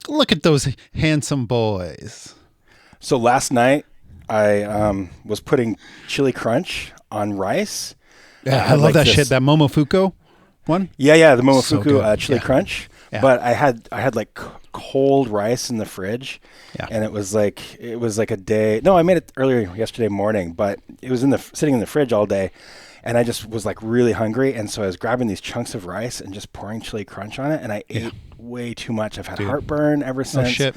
Look at those handsome boys. So last night I was putting chili crunch on rice. Yeah, I love that shit. That Momofuku one. Yeah, the Momofuku So chili crunch. Yeah. But I had like cold rice in the fridge, and it was like a day. No, I made it earlier yesterday morning, but it was sitting in the fridge all day, and I just was like really hungry, and so I was grabbing these chunks of rice and just pouring chili crunch on it, and I ate way too much. I've had heartburn ever since. Oh shit.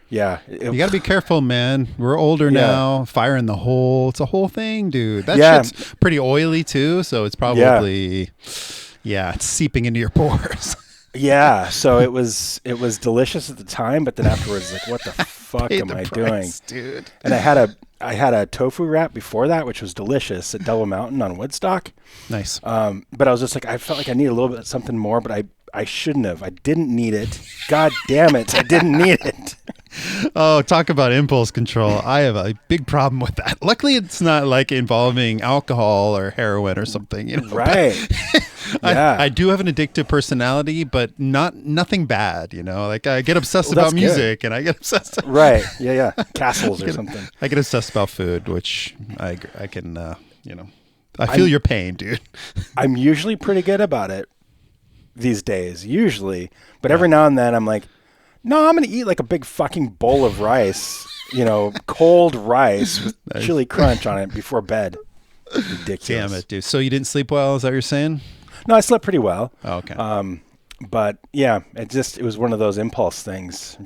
Yeah. You got to be careful, man. We're older now. Fire in the hole. It's a whole thing, dude. That shit's pretty oily too, so it's probably it's seeping into your pores. Yeah, so it was delicious at the time, but then afterwards, like, what the fuck am I doing, dude? And I had a tofu wrap before that, which was delicious at Double Mountain on Woodstock. Nice. But I was just like, I felt like I needed a little bit something more, but I shouldn't have. I didn't need it. God damn it, I didn't need it. Oh, talk about impulse control. I have a big problem with that. Luckily, it's not like involving alcohol or heroin or something, you know. Right. I do have an addictive personality, but nothing bad, you know. Like I get obsessed about music, and I get obsessed. Right. Yeah. Castles or something. I get obsessed about food, which I can, you know. I feel your pain, dude. I'm usually pretty good about it these days, but every now and then I'm like, no, I'm going to eat like a big fucking bowl of rice, you know, cold rice with chili crunch on it before bed. Ridiculous. Damn it, dude. So you didn't sleep well, is that what you're saying? No, I slept pretty well. Oh, okay. But yeah, it was one of those impulse things.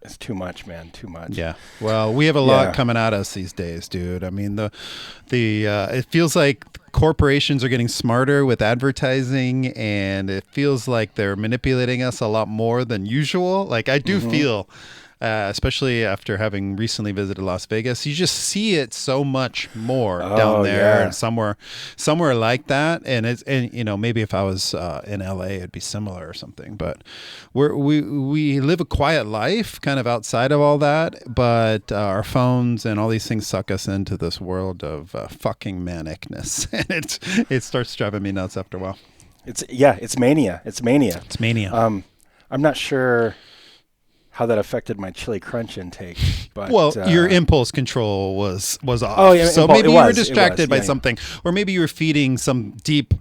It's too much, man. Too much. Yeah. Well, we have a lot coming at us these days, dude. I mean, it feels like corporations are getting smarter with advertising, and it feels like they're manipulating us a lot more than usual. Like I do feel, especially after having recently visited Las Vegas, you just see it so much more down there and somewhere like that. And you know, maybe if I was in LA, it'd be similar or something. But we live a quiet life, kind of outside of all that. But our phones and all these things suck us into this world of fucking manicness, and it starts driving me nuts after a while. It's mania. It's mania. I'm not sure how that affected my chili crunch intake, but your impulse control was off. Oh yeah, so maybe you were distracted by something, or maybe you were feeding some deep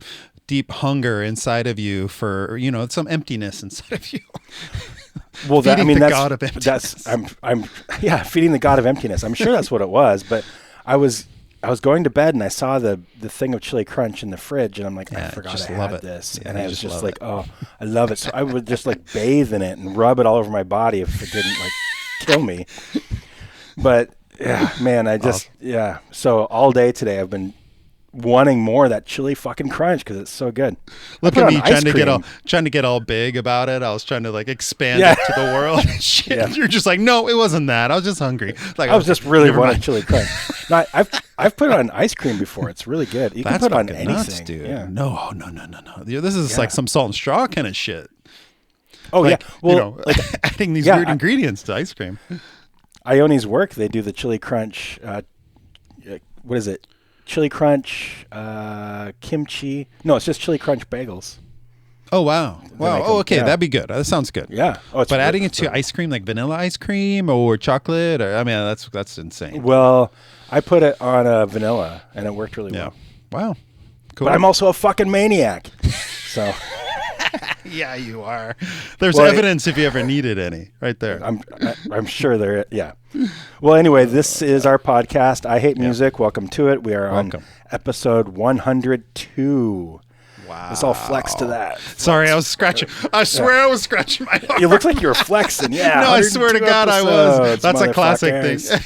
hunger inside of you for, you know, some emptiness inside of you. Well, that's the god of emptiness. I'm feeding the god of emptiness. I'm sure that's what it was, but I was going to bed and I saw the thing of chili crunch in the fridge, and I'm like, I forgot I had this, and I was just like, oh, I love it. So I would just like bathe in it and rub it all over my body if it didn't like kill me. But yeah, man, So all day today I've been wanting more of that chili fucking crunch because it's so good. Look at me trying to get all big about it. I was trying to like expand it to the world. Shit, yeah. You're just like, no, it wasn't that. I was just hungry. Like I was just really wanting chili crunch. No, I've put it on ice cream before. It's really good. You can put it on anything, nuts, dude. Yeah. No. This is like some salt and straw kind of shit. Oh like, yeah, well, you know, like adding these weird ingredients to ice cream. Ioni's work, they do the chili crunch. What is it? Chili crunch, kimchi. No, it's just chili crunch bagels. Oh wow! Oh, okay, that'd be good. That sounds good. Yeah. But adding it to ice cream, like vanilla ice cream or chocolate, I mean, that's insane. Well, I put it on a vanilla, and it worked really well. Wow. Cool. But I'm also a fucking maniac. So. Yeah, you are. There's evidence if you ever needed any, right there. I'm sure there. Yeah. Well, anyway, this is our podcast. I Hate Music. Welcome to it. We are on episode 102. Wow. Let's all flex to that. Sorry, I was scratching. I swear I was scratching my arm. You look like you were flexing. Yeah. No, I swear to God I was. That's a classic thing.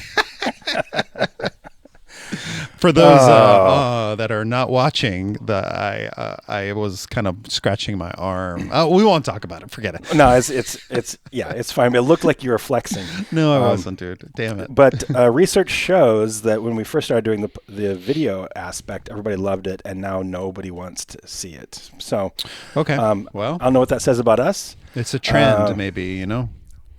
For those that are not watching, I was kind of scratching my arm. We won't talk about it. Forget it. No, it's fine. It looked like you were flexing. No, I wasn't, dude. Damn it. But research shows that when we first started doing the video aspect, everybody loved it, and now nobody wants to see it. So, okay. Well, I don't know what that says about us. It's a trend, maybe, you know.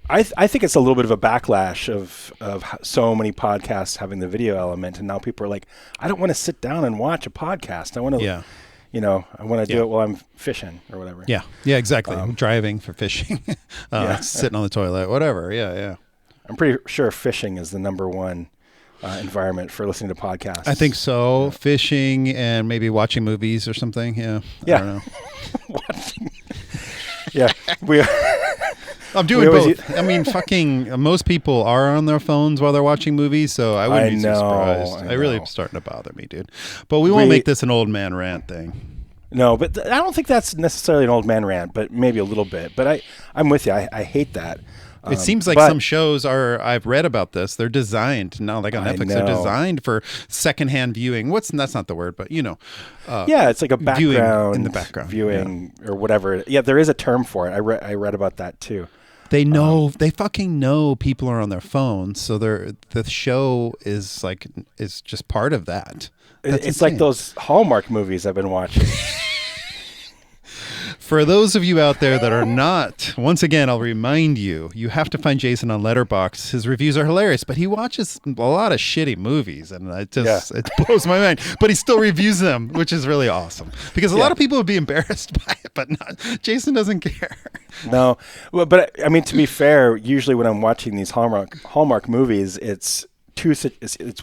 I think it's a little bit of a backlash of so many podcasts having the video element, and now people are like, I don't want to sit down and watch a podcast. I want to, I want to do it while I'm fishing or whatever. Yeah. Yeah, exactly. Driving for fishing, sitting on the toilet, whatever. Yeah. I'm pretty sure fishing is the number one environment for listening to podcasts. I think so. Yeah. Fishing and maybe watching movies or something. Yeah. Yeah. I don't know. Watching. Yeah. I'm doing both. I mean, fucking most people are on their phones while they're watching movies, so I wouldn't be so surprised. I really starting to bother me, dude. But we won't make this an old man rant thing. No, but I don't think that's necessarily an old man rant, but maybe a little bit. But I'm with you. I hate that. It seems like some shows I've read about this. They're designed, not like on Netflix, they're designed for secondhand viewing. That's not the word, but it's like a background in the background viewing or whatever. Yeah, there is a term for it. I read about that too. They know, they fucking know people are on their phones, so the show is just part of that. It's like those Hallmark movies I've been watching. For those of you out there that are not, once again, I'll remind you, you have to find Jason on Letterboxd. His reviews are hilarious, but he watches a lot of shitty movies, and it blows my mind. But he still reviews them, which is really awesome. Because a lot of people would be embarrassed by it, but Jason doesn't care. No, well, but I mean, to be fair, usually when I'm watching these Hallmark movies, it's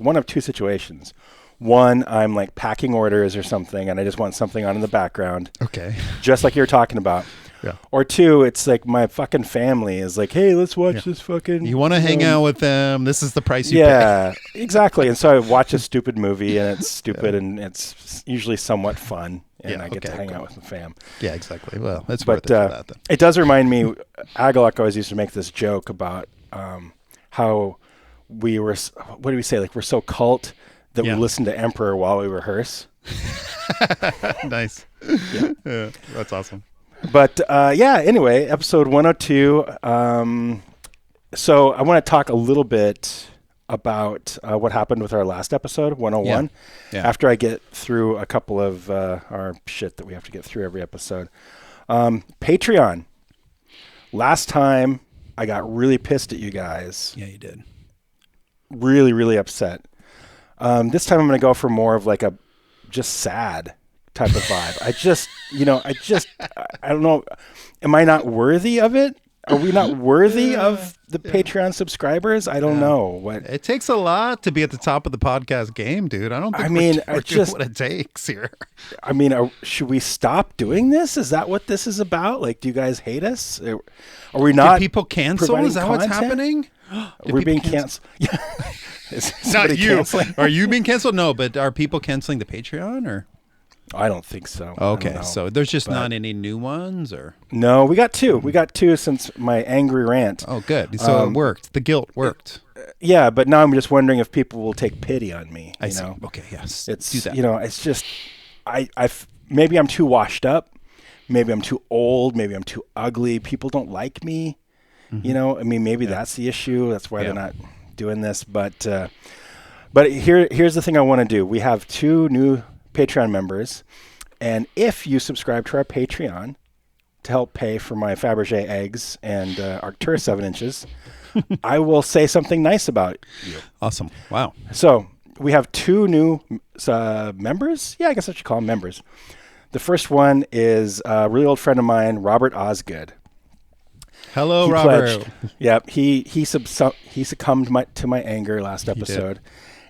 one of two situations. One, I'm like packing orders or something, and I just want something on in the background. Okay. Just like you're talking about. Yeah. Or two, it's like my fucking family is like, hey, let's watch this fucking... You want to hang out with them. This is the price you pay. Yeah, exactly. And so I watch a stupid movie, and it's stupid, and it's usually somewhat fun, and I get to hang out with the fam. Yeah, exactly. Well, that's worth it for that, then. It does remind me, Agalak always used to make this joke about how we were... What do we say? Like, we're so cult... that we listen to Emperor while we rehearse. Nice. Yeah, that's awesome. But anyway, episode 102. So I want to talk a little bit about what happened with our last episode, 101, after I get through a couple of our shit that we have to get through every episode. Patreon. Last time, I got really pissed at you guys. Yeah, you did. Really, really upset. This time I'm going to go for more of like a just sad type of vibe. I don't know. Am I not worthy of it? Are we not worthy of the Patreon subscribers? I don't know. What it takes a lot to be at the top of the podcast game, dude. I don't think we're doing what it takes here. I mean, should we stop doing this? Is that what this is about? Like, do you guys hate us? Are we not? Did people cancel? Is that what's happening? We're being canceled. Yeah. Not you. Canceling? Are you being canceled? No, but are people canceling the Patreon or? I don't think so. Okay, so there's just not any new ones, or? No, we got two. We got two since my angry rant. Oh, good. So it worked. The guilt worked. Yeah, but now I'm just wondering if people will take pity on me. I see. Okay, yes. It's do that. It's just maybe I'm too washed up. Maybe I'm too old. Maybe I'm too ugly. People don't like me. Mm-hmm. I mean, maybe that's the issue. That's why they're not doing this. But here's the thing I want to do. We have two new Patreon members, and if you subscribe to our Patreon to help pay for my Fabergé eggs and Arcturus 7 inches, I will say something nice about you. Awesome. Wow. So we have two new members. Yeah, I guess I should call them members. The first one is a really old friend of mine, Robert Osgood. Hello, Robert. Yep. He succumbed to my anger last episode.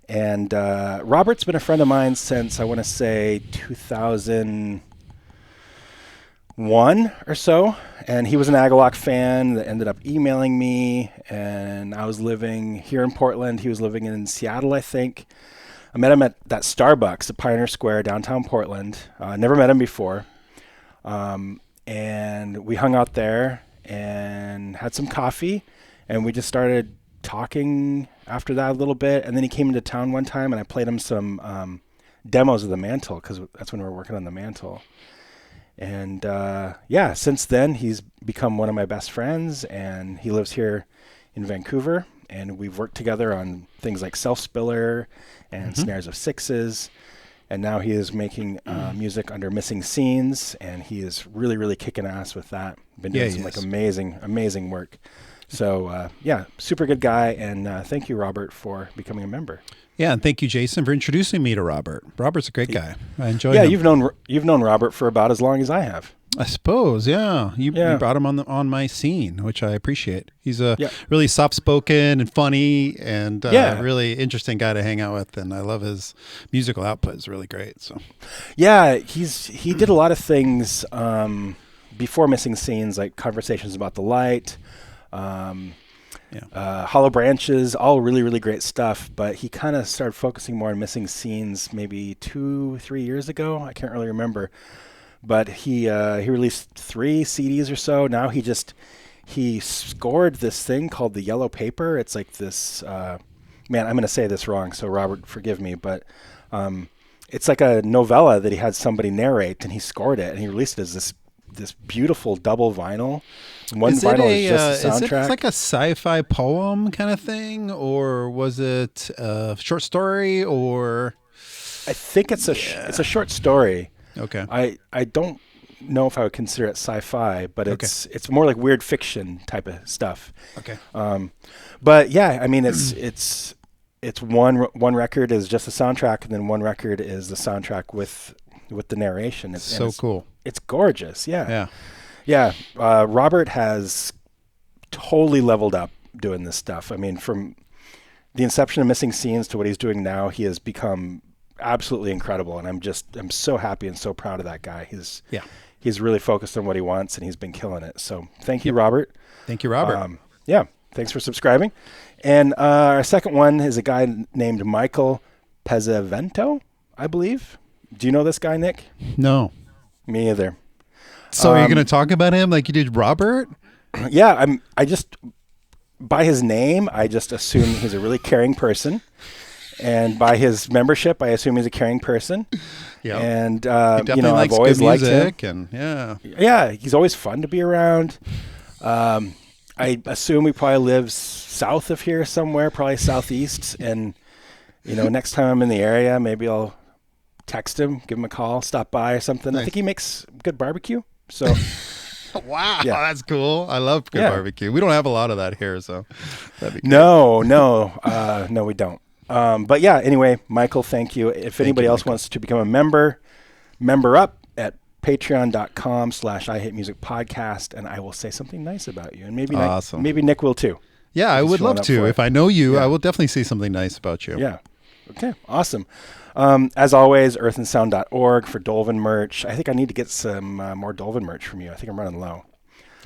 And Robert's been a friend of mine since, I want to say, 2001 or so. And he was an Agalak fan that ended up emailing me. And I was living here in Portland. He was living in Seattle, I think. I met him at that Starbucks at Pioneer Square, downtown Portland. Never met him before. And we hung out there and had some coffee. And we just started talking after that a little bit, and then he came into town one time, and I played him some demos of the Mantle, because that's when we were working on the Mantle. And since then he's become one of my best friends, and he lives here in Vancouver, and we've worked together on things like Self Spiller and Snares of Sixes, and now he is making music under Missing Scenes, and he is really, really kicking ass with that. Been doing some amazing work. So, super good guy. And thank you, Robert, for becoming a member. Yeah, and thank you, Jason, for introducing me to Robert. Robert's a great guy. I enjoy him. Yeah, you've known Robert for about as long as I have. I suppose, yeah. You brought him on my scene, which I appreciate. He's a really soft-spoken and funny and really interesting guy to hang out with, and I love his musical output. It's really great. So, yeah, he did a lot of things before Missing Scenes, like Conversations About the Light, Hollow Branches, all really, really great stuff. But he kind of started focusing more on Missing Scenes maybe 2-3 years ago. I can't really remember. But he released 3 CDs or so. Now he scored this thing called The Yellow Paper. It's like this, I'm going to say this wrong, so Robert, forgive me. But it's like a novella that he had somebody narrate, and he scored it, and he released it as this beautiful double vinyl. One vinyl is just a soundtrack. Is it like a sci-fi poem kind of thing, or was it a short story? Or I think it's a short story. Okay. I don't know if I would consider it sci-fi, but it's more like weird fiction type of stuff. Okay. But yeah, I mean it's one record is just a soundtrack, and then one record is the soundtrack with the narration. It's so cool. It's gorgeous. Yeah. Yeah. Yeah. Robert has totally leveled up doing this stuff. I mean, from the inception of Missing Scenes to what he's doing now, he has become absolutely incredible, and I'm so happy and so proud of that guy. He's really focused on what he wants, and he's been killing it. So thank you, Robert. Thank you, Robert. Thanks for subscribing. And our second one is a guy named Michael Pezzavento, I believe. Do you know this guy, Nick? No. Me either. So you're going to talk about him like you did Robert? Yeah, I just by his name, I just assume he's a really caring person. And by his membership, I assume he's a caring person. Yeah. And, I've always liked him. And yeah, he's always fun to be around. I assume he probably lives south of here somewhere, probably southeast. And, next time I'm in the area, maybe I'll text him, give him a call, stop by or something. Nice. I think he makes good barbecue. So, wow, that's cool. I love good barbecue. We don't have a lot of that here, so that'd be good. No, we don't. But yeah, anyway, Michael, thank you. If anybody else wants to become a member up at patreon.com/IHateMusicPodcast, and I will say something nice about you. And maybe maybe Nick will too. Yeah, I would love to. If I know you, I will definitely say something nice about you. Yeah. Okay, awesome. As always, earthandsound.org for Dolvin merch. I think I need to get some more Dolvin merch from you. I think I'm running low.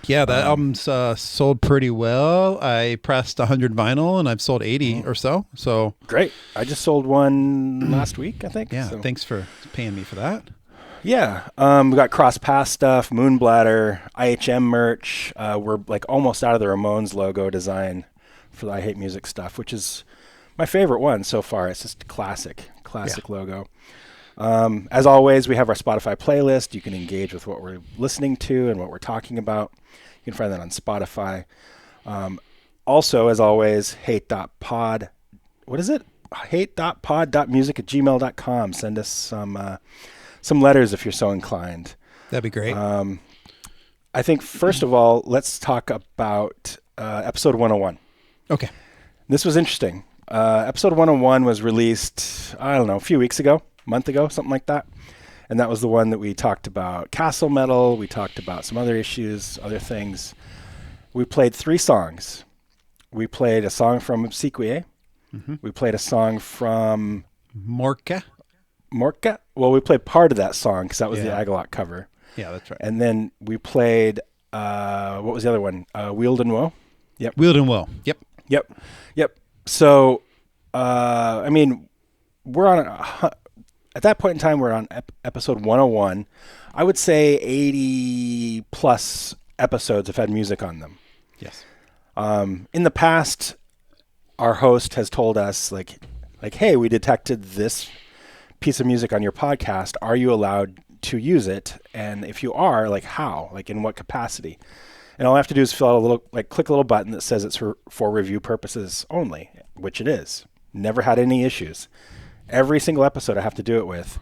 Yeah, that album's sold pretty well. I pressed 100 vinyl, and I've sold 80 or so. So great. I just sold one last week, I think. Yeah, thanks for paying me for that. Yeah, we got Cross Path stuff, Moonbladder, IHM merch. We're like almost out of the Ramones logo design for the I Hate Music stuff, which is my favorite one so far. It's just a classic logo. As always, we have our Spotify playlist. You can engage with what we're listening to and what we're talking about. You can find that on Spotify. Also, as always, hate.pod. What is it? hate.pod.music@gmail.com. Send us some letters if you're so inclined. That'd be great. I think, first of all, let's talk about episode 101. Okay. This was interesting. Episode 101 was released, I don't know, a few weeks ago, a month ago, something like that. And that was the one that we talked about Castle Metal. We talked about some other issues, other things. We played 3 songs. We played a song from Obsequiae. Mm-hmm. We played a song from Morca. Well, we played part of that song because that was the Agalot cover. Yeah, that's right. And then we played, what was the other one? Wield and Woe. Yep. Wield and Woe. Yep. So, I mean, we're on at that point in time, we're on episode 101. I would say 80 plus episodes have had music on them. Yes. In the past, our host has told us like, hey, we detected this piece of music on your podcast. Are you allowed to use it? And if you are, like how? Like in what capacity? And all I have to do is fill out click a little button that says it's for review purposes only, which it is. Never had any issues. Every single episode I have to do it with.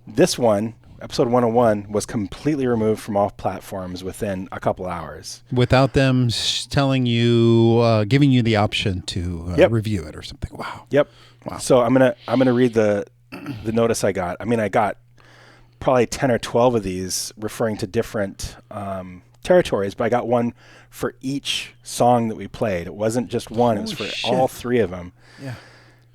This one episode 101 was completely removed from all platforms within a couple hours. Without them telling you, giving you the option to review it or something. Wow. Yep. Wow. So I'm gonna read the notice I got. I mean, I got probably 10 or 12 of these referring to different territories, but I got one for each song that we played. It wasn't just one; it was for all three of them. Yeah.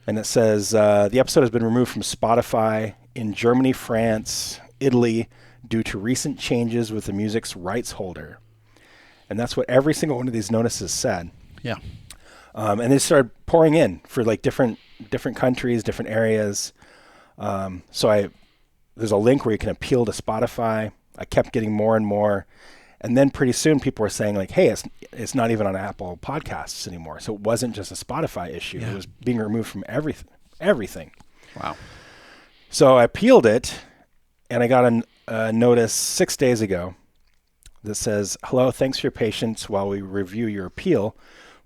And it says the episode has been removed from Spotify in Germany, France, Italy, due to recent changes with the music's rights holder. And that's what every single one of these notices said. Yeah. And they started pouring in for like different countries, different areas. So there's a link where you can appeal to Spotify. I kept getting more and more. And then pretty soon people were saying like, hey, it's not even on Apple Podcasts anymore. So it wasn't just a Spotify issue. Yeah. It was being removed from everything. Wow. So I appealed it, and I got a notice 6 days ago that says, hello, thanks for your patience while we review your appeal.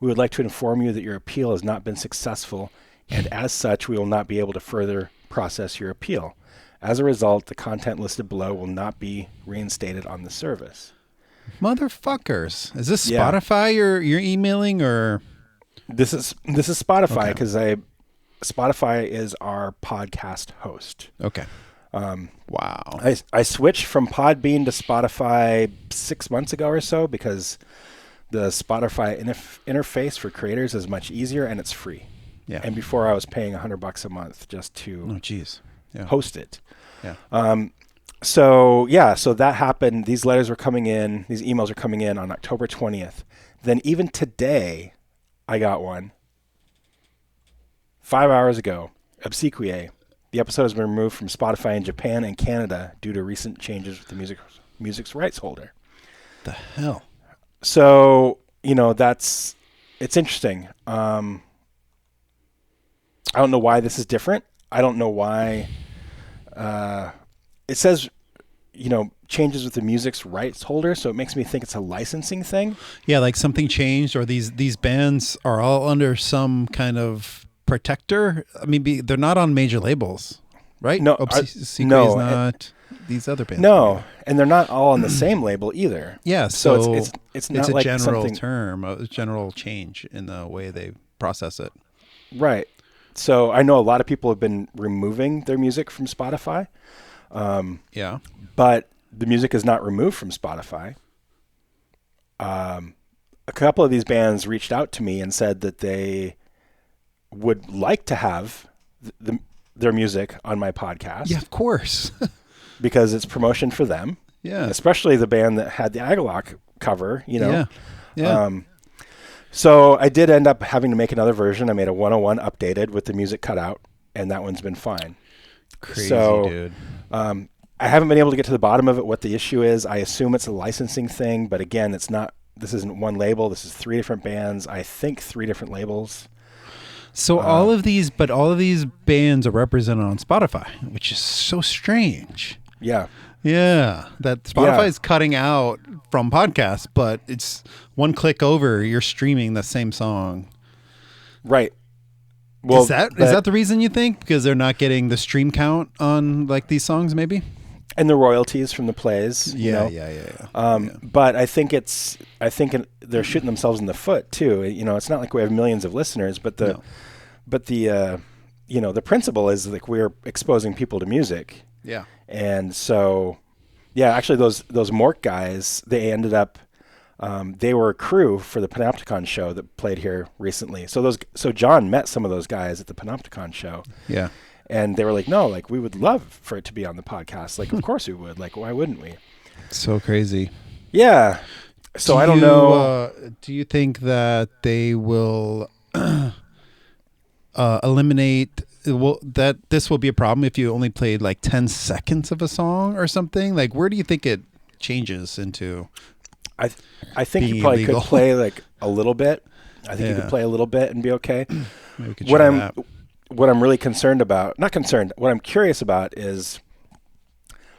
We would like to inform you that your appeal has not been successful, and as such, we will not be able to further process your appeal. As a result, the content listed below will not be reinstated on the service. Motherfuckers. Is this Spotify you're emailing, or? This is Spotify, because Spotify is our podcast host. Okay. Wow. I switched from Podbean to Spotify 6 months ago or so because the Spotify interface for creators is much easier and it's free. Yeah. And before I was paying $100 a month just to host it. Yeah. So that happened. These letters were coming in. These emails are coming in on October 20th. Then even today, I got one 5 hours ago. Obsequiae. The episode has been removed from Spotify in Japan and Canada due to recent changes with the music's rights holder. The hell? So, it's interesting. I don't know why this is different. I don't know why. It says, changes with the music's rights holder, so it makes me think it's a licensing thing. Yeah, like something changed, or these bands are all under some kind of protector. I mean, they're not on major labels, right? No, is not these other bands. No, and they're not all on the same label either. Yeah, so it's not a like general term, a general change in the way they process it. Right. So I know a lot of people have been removing their music from Spotify. But the music is not removed from Spotify. A couple of these bands reached out to me and said that they would like to have their music on my podcast. Yeah, of course. Because it's promotion for them. Yeah. Especially the band that had the Agalloch cover, Yeah. So I did end up having to make another version. I made a 101 updated with the music cut out, and that one's been fine. Crazy, dude. I haven't been able to get to the bottom of it, what the issue is. I assume it's a licensing thing, but again, it's not. This isn't one label. This is 3 different bands. I think 3 different labels. So all of these bands are represented on Spotify, which is so strange. Yeah. Yeah. That Spotify is cutting out from podcasts, but it's one click over, you're streaming the same song. Right. Well, is that the reason you think? Because they're not getting the stream count on like these songs, maybe? And the royalties from the plays. Yeah. But I think they're shooting themselves in the foot too. It's not like we have millions of listeners, but the principle is like we're exposing people to music. Yeah. And so, actually those Morc guys, they ended up, they were a crew for the Panopticon show that played here recently. So John met some of those guys at the Panopticon show. Yeah. And they were like, no, like we would love for it to be on the podcast. Like, of course we would. Like, why wouldn't we? So crazy. Yeah. So I don't know. Do you think that they will eliminate? That this will be a problem if you only played like 10 seconds of a song or something? Like, where do you think it changes into? I think you probably could play like a little bit. I think you could play a little bit and be okay. Maybe we could try that. What I'm really what I'm curious about is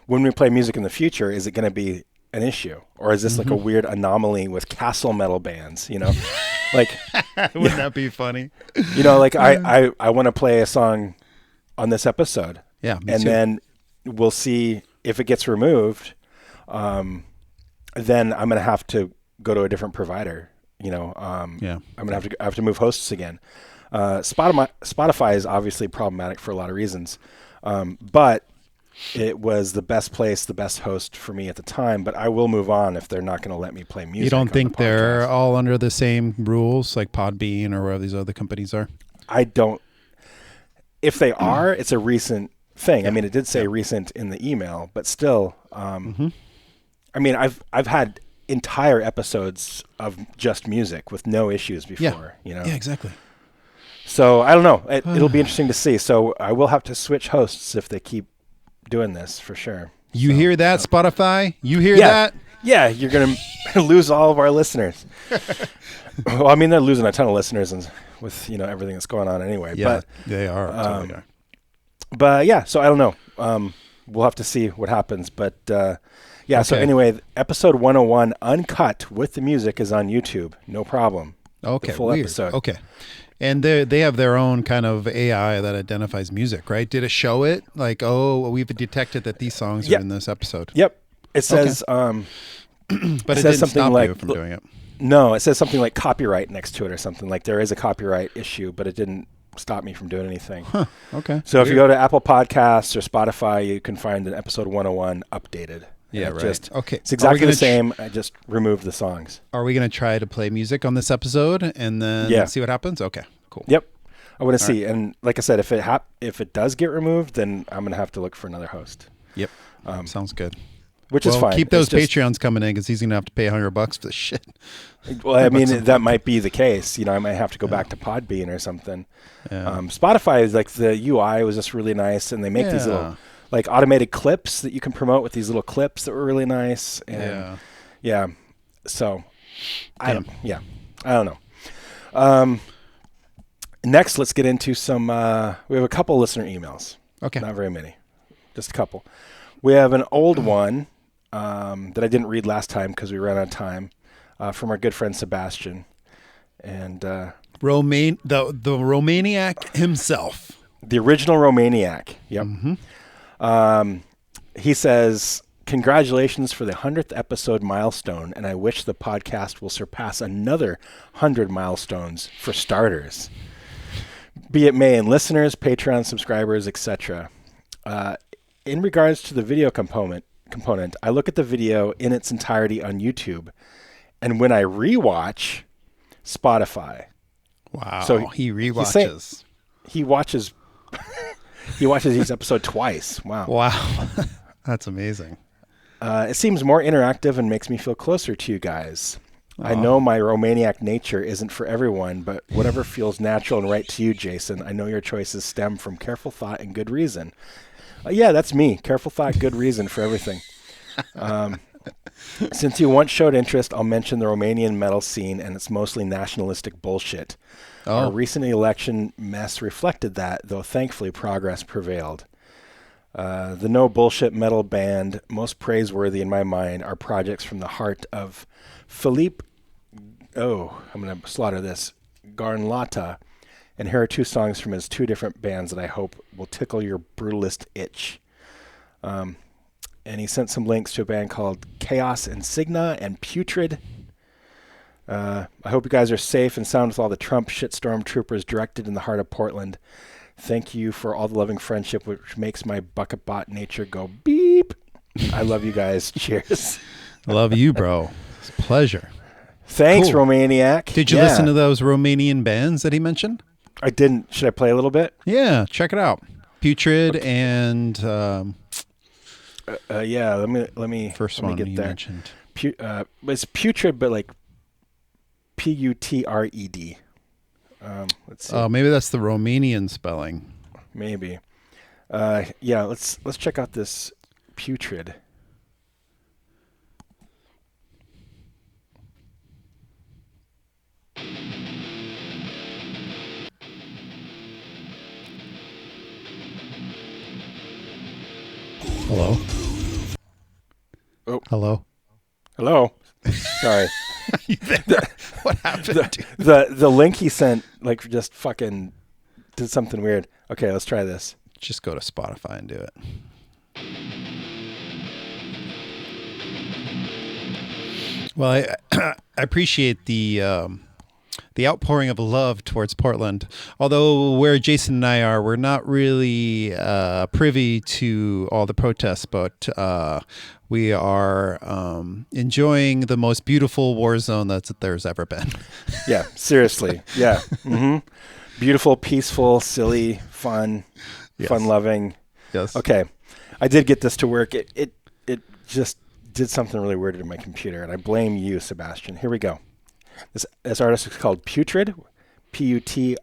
when we play music in the future, is it going to be an issue? Or is this like a weird anomaly with castle metal bands, Like, wouldn't that be funny? Like I want to play a song on this episode. Yeah. And then we'll see if it gets removed, then I'm going to have to go to a different provider. I'm going to have to move hosts again. Spotify is obviously problematic for a lot of reasons, but it was the best place, the best host for me at the time. But I will move on if they're not going to let me play music. You don't think they're all under the same rules, like Podbean or whatever these other companies are? I don't. If they are, it's a recent thing. I mean, it did say recent in the email, but still. I mean, I've had entire episodes of just music with no issues before. Yeah, exactly. So I don't know. It'll be interesting to see. So I will have to switch hosts if they keep doing this for sure. You hear that, Spotify? You hear that? Yeah, you're going to lose all of our listeners. Well, I mean, they're losing a ton of listeners with everything that's going on anyway. Yeah, but they are. Totally are. But yeah, so I don't know. We'll have to see what happens. But yeah, so anyway, episode 101 uncut with the music is on YouTube. No problem. Okay, the full episode. Okay. And they have their own kind of AI that identifies music, right? Did it show it? Like, we've detected that these songs are in this episode. Yep. It says, but it says didn't something stop like you from doing it. No, it says something like copyright next to it or something. Like there is a copyright issue, but it didn't stop me from doing anything. Huh. Okay. So if you go to Apple Podcasts or Spotify, you can find an episode 101 updated. Yeah, right. It's exactly the same. I just removed the songs. Are we going to try to play music on this episode and then see what happens? Okay, cool. Yep. I want to see. Right. And like I said, if it does get removed, then I'm going to have to look for another host. Yep. Sounds good. Which is fine. Keep those Patreons coming in because he's going to have to pay $100 for this shit. Well, I mean, that might be the case. I might have to go back to Podbean or something. Yeah. Spotify is like the UI was just really nice, and they make these little like automated clips that you can promote with these little clips that were really nice. And so I don't know. Next, let's get into some. We have a couple listener emails. Okay, not very many, just a couple. We have an old one that I didn't read last time because we ran out of time, from our good friend Sebastian, and the Romaniac himself, the original Romaniac. Yep. Mm-hmm. He says, "Congratulations for the 100th episode milestone, and I wish the podcast will surpass another 100 milestones for starters, be it may in listeners, Patreon subscribers, etc." In regards to the video component, I look at the video in its entirety on YouTube, and when I rewatch Spotify, wow! So he rewatches. He watches each episode twice. Wow, that's amazing. It seems more interactive and makes me feel closer to you guys. I know my Romaniac nature isn't for everyone, but whatever feels natural and right to you, Jason. I know your choices stem from careful thought and good reason. Yeah, that's me. Careful thought, good reason for everything. Since you once showed interest, I'll mention the Romanian metal scene and its mostly nationalistic bullshit. Our recent election mess reflected that, though thankfully progress prevailed. The no bullshit metal band most praiseworthy in my mind are projects from the heart of Philippe. I'm going to slaughter this. Garnlata. And here are two songs from his two different bands that I hope will tickle your brutalist itch. And he sent some links to a band called Chaos Insignia and Putrid. I hope you guys are safe and sound with all the Trump shitstorm troopers directed in the heart of Portland. Thank you for all the loving friendship, which makes my bucket bot nature go beep. I love you guys. Cheers. Love you, bro. It's a pleasure. Thanks, cool. Romaniac. Did you listen to those Romanian bands that he mentioned? I didn't. Should I play a little bit? Yeah, check it out. Putrid and let me first let one me get you there. Mentioned. It's Putrid, but like Putred. Let's see. Oh, maybe that's the Romanian spelling. Maybe. Let's check out this Putrid. Hello. Oh. Hello. Hello. Sorry. What happened? The link he sent just fucking did something weird. Okay, let's try this. Just go to Spotify and do it. Well, I appreciate the outpouring of love towards Portland. Although where Jason and I are, we're not really privy to all the protests, but we are enjoying the most beautiful war zone that there's ever been. Yeah, seriously. Yeah. Mm-hmm. Beautiful, peaceful, silly, fun, fun-loving. Yes. Okay. I did get this to work. It just did something really weird in my computer, and I blame you, Sebastian. Here we go. This artist is called Putrid, Putred.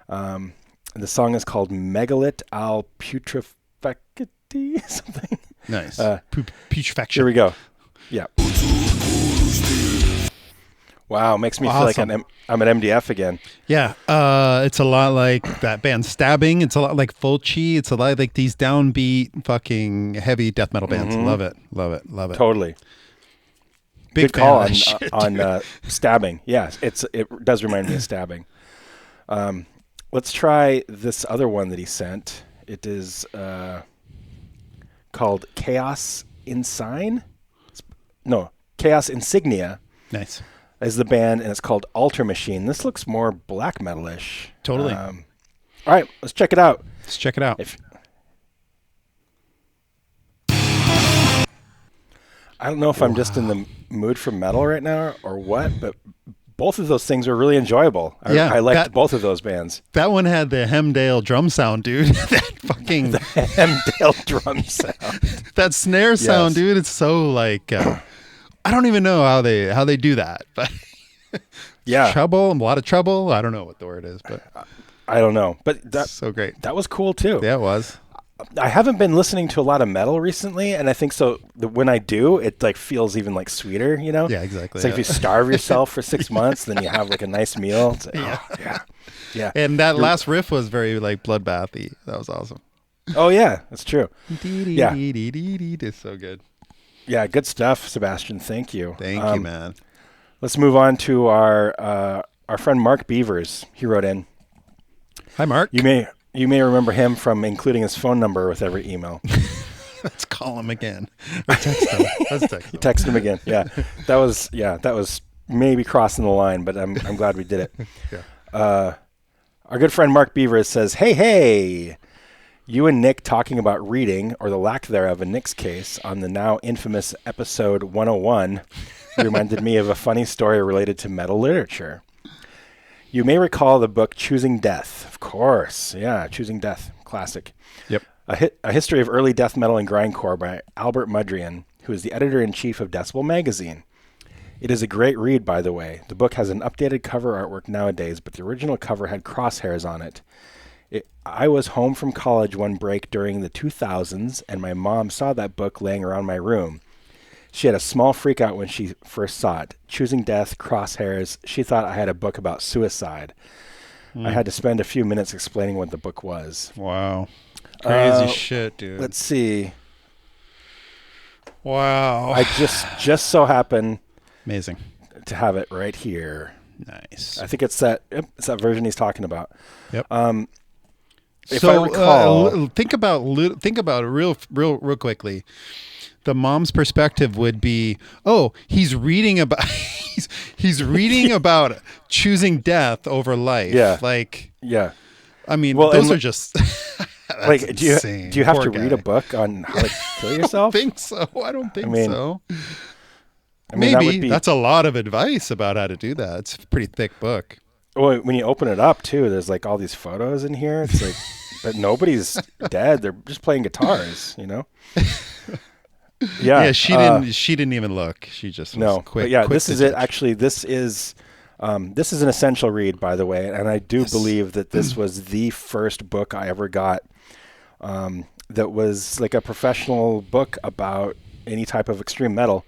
The song is called Megalith al Putrefacti, something. Nice. Putrefaction. Here we go. Yeah. Wow, makes me feel like I'm at MDF again. Yeah, it's a lot like that band Stabbing. It's a lot like Fulci. It's a lot like these downbeat, fucking heavy death metal bands. Mm-hmm. Love it, love it, love it. Totally. Big Good call on Stabbing. Yeah, it does remind me of Stabbing. Let's try this other one that he sent. It is called Chaos Insignia. Chaos Insignia. Nice. Is the band, and it's called Alter Machine. This looks more black metal-ish. Totally. All right, let's check it out. Let's check it out. I don't know if I'm just in the mood for metal right now or what, but both of those things are really enjoyable. I liked both of those bands. That one had the Hemdale drum sound, dude. That fucking the Hemdale drum sound. That snare sound, dude. It's so like I don't even know how they do that, but yeah, a lot of trouble. I don't know what the word is, but I don't know. But that's so great. That was cool too. Yeah, it was. I haven't been listening to a lot of metal recently, and I think so. When I do, it like feels even like sweeter, you know? Yeah, exactly. It's like if you starve yourself for 6 months, then you have like a nice meal. It's like, yeah. And that last riff was very like bloodbathy. That was awesome. Oh yeah, that's true. Yeah, it's so good. Yeah, good stuff, Sebastian. Thank you. Thank you, man. Let's move on to our friend Marc Beavers. He wrote in. Hi, Marc. You may remember him from including his phone number with every email. Let's call him again. Or text him. Let's text him. You text him again. Yeah, that was maybe crossing the line, but I'm glad we did it. Yeah. Our good friend Marc Beavers says, "Hey, you and Nick talking about reading, or the lack thereof in Nick's case, on the now infamous episode 101 reminded me of a funny story related to metal literature. You may recall the book Choosing Death." Of course. Yeah, Choosing Death. Classic. Yep. A history of early death metal and grindcore by Albert Mudrian, who is the editor-in-chief of Decibel magazine. It is a great read, by the way. The book has an updated cover artwork nowadays, but the original cover had crosshairs on it. I was home from college one break during the 2000s, and my mom saw that book laying around my room. She had a small freak out when she first saw it. Choosing Death, crosshairs. She thought I had a book about suicide. I had to spend a few minutes explaining what the book was. Wow. Crazy shit, dude. Let's see. Wow. I just so happen amazing to have it right here. Nice. I think it's that version he's talking about. Yep. If I recall, think about it real quickly. The mom's perspective would be, oh, he's reading about he's reading about choosing death over life. Yeah. Like, yeah. I mean, those are just like, do you have to read a book on how to kill yourself? I don't think so. I don't think so. Maybe that's a lot of advice about how to do that. It's a pretty thick book. Well, when you open it up too, there's like all these photos in here. It's like, but nobody's dead. They're just playing guitars, you know? Yeah. She didn't even look. She just was quick. But yeah, quick this is it. Actually, this is an essential read, by the way, and I do believe that this was the first book I ever got that was like a professional book about any type of extreme metal.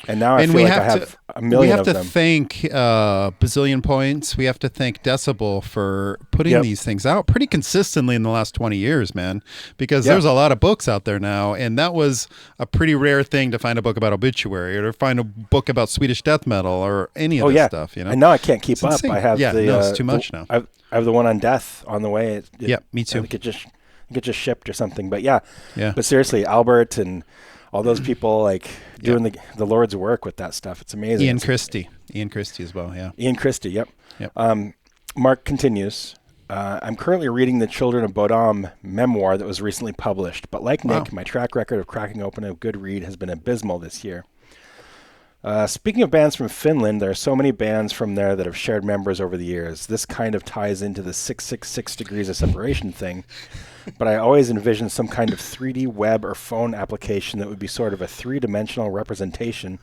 And now I feel like I have a million of them. We have to thank Bazillion Points. We have to thank Decibel for putting these things out pretty consistently in the last 20 years, man. Because there's a lot of books out there now, and that was a pretty rare thing to find a book about obituary or to find a book about Swedish death metal or any of this stuff. You know, and now I can't keep up. Insane. I have it's too much now. I have the one on death on the way. Me too. I think it just shipped or something. But yeah. But seriously, Albert and all those people like doing the Lord's work with that stuff. It's amazing. Ian Christie as well. Yeah. Ian Christie. Yep. Marc continues. I'm currently reading the Children of Bodom memoir that was recently published, but like Nick, my track record of cracking open a good read has been abysmal this year. Speaking of bands from Finland, there are so many bands from there that have shared members over the years. This kind of ties into the 666 degrees of separation thing, but I always envisioned some kind of 3D web or phone application that would be sort of a three-dimensional representation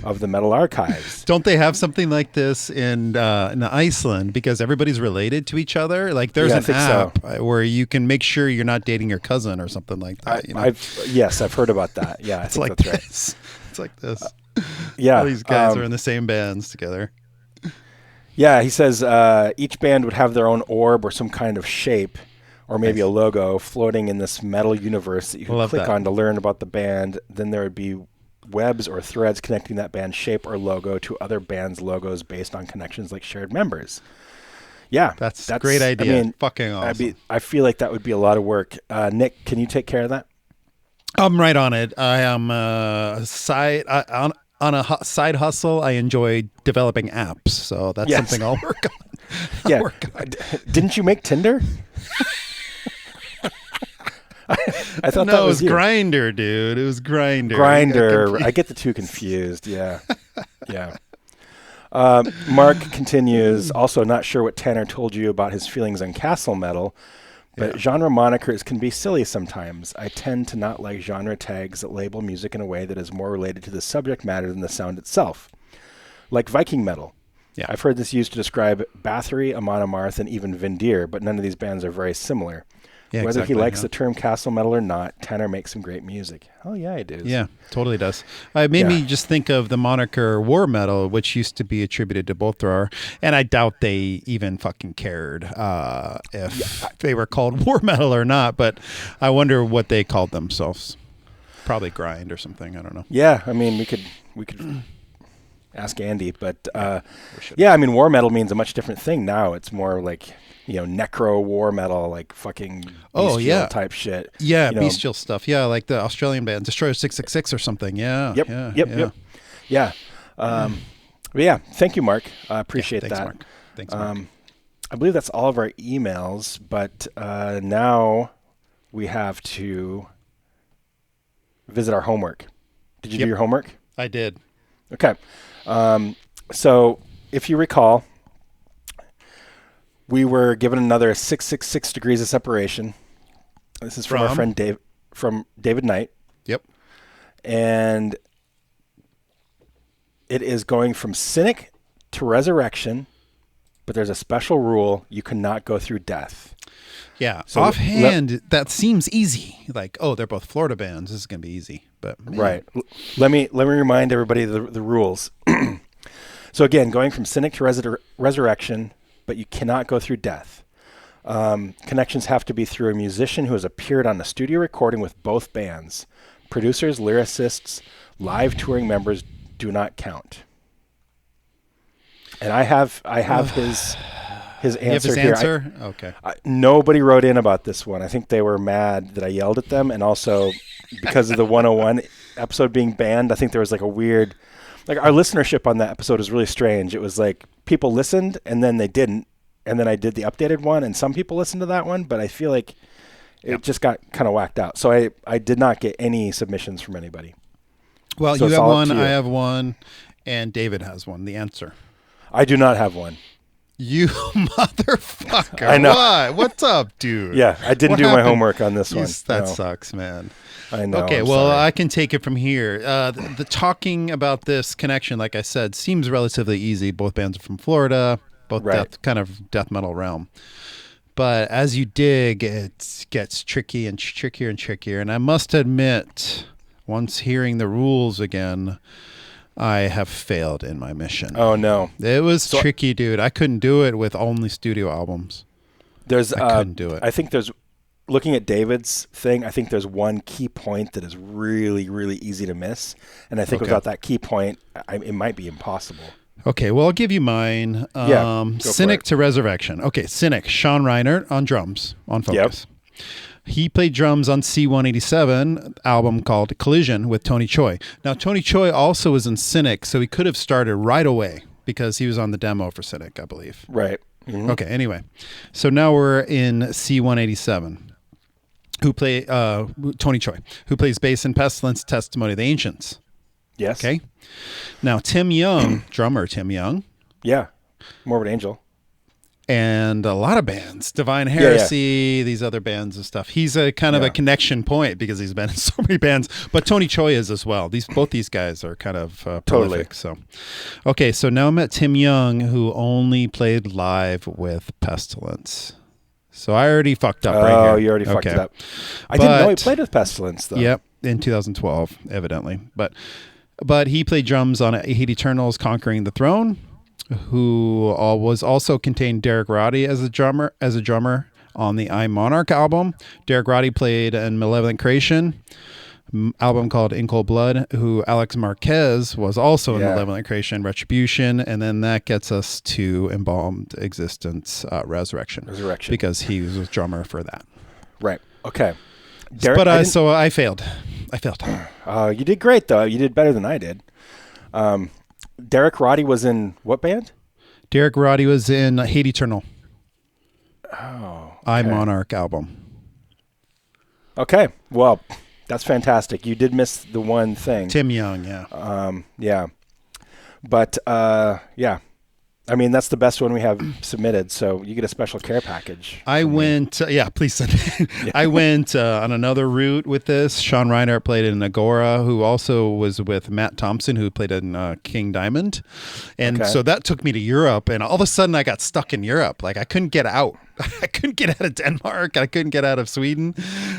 of the metal archives. Don't they have something like this in Iceland because everybody's related to each other? Like there's an app where you can make sure you're not dating your cousin or something like that. I've heard about that. Yeah, I think that's right. It's like this. Yeah, all these guys are in the same bands together. Yeah, he says each band would have their own orb or some kind of shape, or maybe a logo floating in this metal universe that you can click on to learn about the band. Then there would be webs or threads connecting that band's shape or logo to other bands' logos based on connections like shared members. Yeah, that's a great idea. I mean, fucking awesome. I feel like that would be a lot of work. Nick, can you take care of that? I'm right on it. I am on a side hustle. I enjoy developing apps, so that's something I'll work on. Didn't you make Tinder? I thought that was Grindr, dude. It was Grindr. Grindr. I get the two confused. Yeah. Yeah. Marc continues, also not sure what Tanner told you about his feelings on castle metal, but genre monikers can be silly sometimes. I tend to not like genre tags that label music in a way that is more related to the subject matter than the sound itself. Like Viking metal. Yeah. I've heard this used to describe Bathory, Amon Amarth, and even Vindir, but none of these bands are very similar. Yeah, whether he likes the term castle metal or not, Tanner makes some great music. Oh, yeah, he does. Yeah, totally does. It made me just think of the moniker war metal, which used to be attributed to Bolthrar, and I doubt they even fucking cared if they were called war metal or not, but I wonder what they called themselves. Probably grind or something, I don't know. Yeah, I mean, we could ask Andy, but I mean, war metal means a much different thing now. It's more like... necro war metal, like fucking bestial type shit. Yeah, bestial stuff. Yeah, like the Australian band Destroyer 666 or something. Yeah. Yep. Yeah. But yeah, thank you, Marc. I appreciate that. Thanks, Marc. I believe that's all of our emails, but now we have to visit our homework. Did you do your homework? I did. Okay. So if you recall, we were given another 666 degrees of separation. This is from our friend Dave, from David Knight. Yep. And it is going from cynic to resurrection, but there's a special rule: you cannot go through death. Yeah. So offhand, that seems easy. Like, they're both Florida bands. This is going to be easy. But man. Right. Let me remind everybody the rules. So again, going from cynic to resurrection, but you cannot go through death. Connections have to be through a musician who has appeared on a studio recording with both bands. Producers, lyricists, live touring members do not count. And I have his answer here. Answer? Okay. Nobody wrote in about this one. I think they were mad that I yelled at them, and also because of the 101 episode being banned, I think there was like a weird... Like our listenership on that episode is really strange. It was like people listened and then they didn't. And then I did the updated one and some people listened to that one, but I feel like it just got kind of whacked out. So I did not get any submissions from anybody. Well, so you have one, I have one, and David has one. The answer. I do not have one. You motherfucker. I know. Why? What's up, dude? Yeah, I didn't do my homework on this one. That sucks, man. I know. Okay, I can take it from here. The talking about this connection, like I said, seems relatively easy. Both bands are from Florida, both death metal realm. But as you dig, it gets tricky and trickier and trickier. And I must admit, once hearing the rules again, I have failed in my mission. Oh, no. It was tricky, dude. I couldn't do it with only studio albums. I couldn't do it. I think looking at David's thing, I think there's one key point that is really, really easy to miss. And I think without that key point, it might be impossible. Okay, well, I'll give you mine. Cynic to Resurrection. Okay, Cynic, Sean Reinert on drums, on Focus. He played drums on C187 album called Collision with Tony Choi. Now, Tony Choi also was in Cynic, so he could have started right away because he was on the demo for Cynic, I believe. Right. Mm-hmm. Okay, anyway. So now we're in C187. Tony Choi, who plays bass in Pestilence, Testimony of the Ancients. Yes. Okay. Now, Tim Young, drummer Tim Young. Yeah. Morbid Angel. And a lot of bands, Divine Heresy, these other bands and stuff. He's a kind of a connection point because he's been in so many bands. But Tony Choi is as well. Both these guys are kind of prolific. So, okay, so now I'm at Tim Young, who only played live with Pestilence. So I already fucked up right here. Oh, you already fucked it up. I didn't know he played with Pestilence, though. Yep, in 2012, evidently. But he played drums on Hate Eternal's Conquering the Throne, who was also contained Derek Roddy as a drummer on the I Monarch album. Derek Roddy played in Malevolent Creation album called In Cold Blood, who Alex Marquez was also in Malevolent Creation, Retribution, and then that gets us to Embalmed Existence, Resurrection, because he was a drummer for that. Right. Okay. Derek, so I failed. You did great, though. You did better than I did. Derek Roddy was in what band? Derek Roddy was in Hate Eternal. Oh. Okay. I Monarch album. Okay. Well, that's fantastic. You did miss the one thing. Tim Young, yeah. Yeah. But, yeah. I mean, that's the best one we have submitted, so you get a special care package. I went, please send it. Yeah. I went on another route with this. Sean Reinhardt played in Agora, who also was with Matt Thompson, who played in King Diamond. And so that took me to Europe, and all of a sudden I got stuck in Europe. Like, I couldn't get out. I couldn't get out of Denmark. I couldn't get out of Sweden,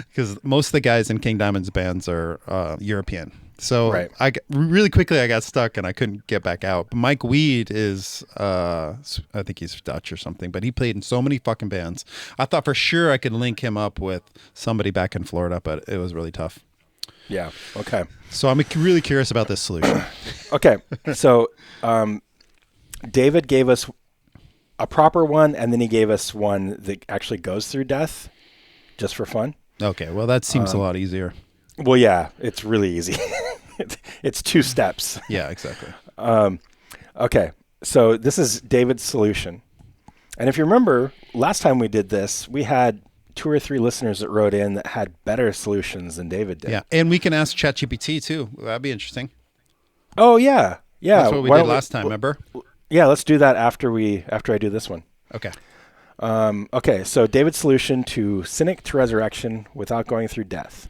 because most of the guys in King Diamond's bands are European. So really quickly I got stuck and I couldn't get back out. But Mike Weed is, I think he's Dutch or something, but he played in so many fucking bands. I thought for sure I could link him up with somebody back in Florida, but it was really tough. Yeah. Okay. So I'm really curious about this solution. Okay. So David gave us a proper one, and then he gave us one that actually goes through death just for fun. Okay. Well, that seems a lot easier. Well, yeah, it's really easy. It's 2 steps. Yeah, exactly. Okay, so this is David's solution. And if you remember, last time we did this, we had 2 or 3 listeners that wrote in that had better solutions than David did. Yeah, and we can ask ChatGPT too. That'd be interesting. Oh, yeah. Yeah. That's what we did last time, remember? Yeah, let's do that after I do this one. Okay. Okay, so David's solution to Cynic to Resurrection without going through death.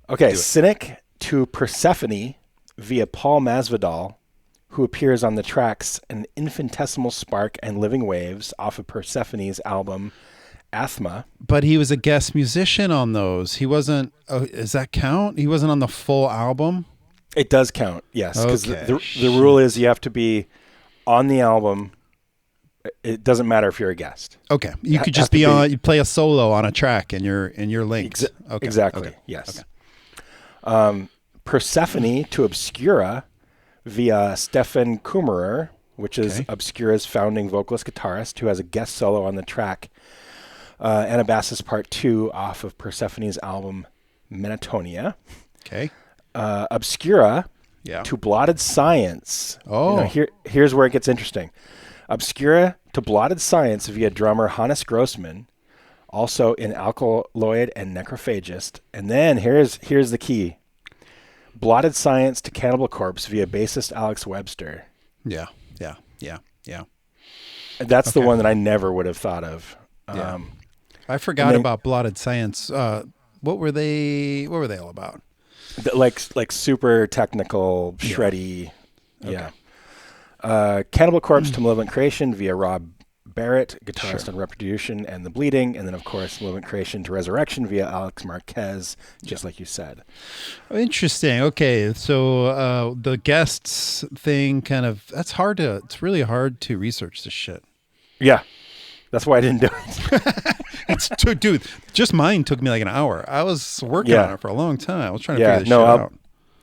Okay, Cynic to Persephone via Paul Masvidal, who appears on the tracks An Infinitesimal Spark and Living Waves off of Persephone's album Athma. But he was a guest musician on those. He wasn't, does that count? He wasn't on the full album? It does count, yes. Because the rule is you have to be on the album. It doesn't matter if you're a guest. Okay. You could just be on, you play a solo on a track and you're linked. Okay. Exactly, okay. Yes. Okay. Persephone to Obscura via Stefan Kummerer, which is Obscura's founding vocalist guitarist, who has a guest solo on the track Anabasis Part 2 off of Persephone's album Menatonia. Okay. Obscura to Blotted Science. Oh. Here's where it gets interesting. Obscura to Blotted Science via drummer Hannes Grossman, also in Alkaloid and Necrophagist. And then here's the key. Blotted Science to Cannibal Corpse via bassist Alex Webster. Yeah. That's the one that I never would have thought of. I forgot about Blotted Science. What were they all about? Like super technical, shreddy. Yeah. Cannibal Corpse to Malevolent Creation via Rob Barrett, guitarist on Retribution and The Bleeding, and then of course Malevolent Creation to Resurrection via Alex Marquez, just like you said. Interesting. Okay, so the guests thing it's really hard to research this shit. Yeah, that's why I didn't do it. Dude, just mine took me like an hour. I was working on it for a long time. I was trying to figure this shit out.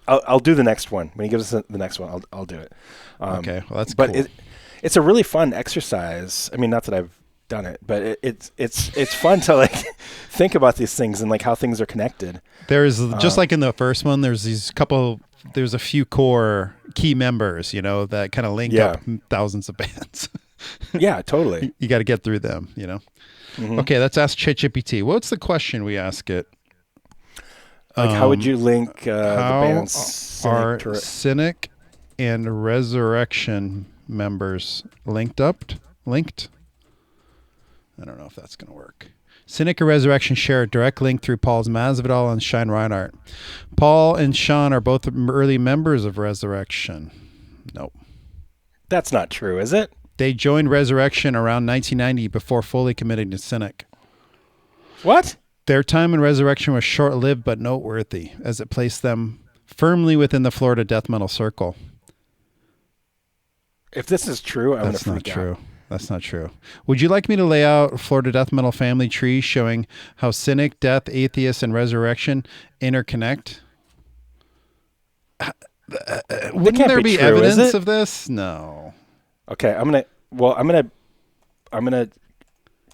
I'll do the next one. When he gives us the next one, I'll do it. Okay, well that's cool. But it's a really fun exercise. I mean, not that I've done it, but it's fun to like think about these things and like how things are connected. There's just like in the first one, there's a few core key members, that kind of link up thousands of bands. Yeah, totally. You got to get through them, Mm-hmm. Okay, let's ask ChatGPT. What's the question we ask it? Like, how would you link the bands Cynic and Resurrection members linked? I don't know if that's going to work. Cynic and Resurrection share a direct link through Paul's Masvidal and Sean Reinhart. Paul and Sean are both early members of Resurrection. Nope. That's not true, is it? They joined Resurrection around 1990 before fully committing to Cynic. What? Their time in Resurrection was short-lived but noteworthy, as it placed them firmly within the Florida death metal circle. If this is true, I'm going to freak out. That's not true. That's not true. Would you like me to lay out Florida death metal family tree showing how Cynic, Death, Atheist, and Resurrection interconnect? Wouldn't there be evidence of this? No. Okay, I'm gonna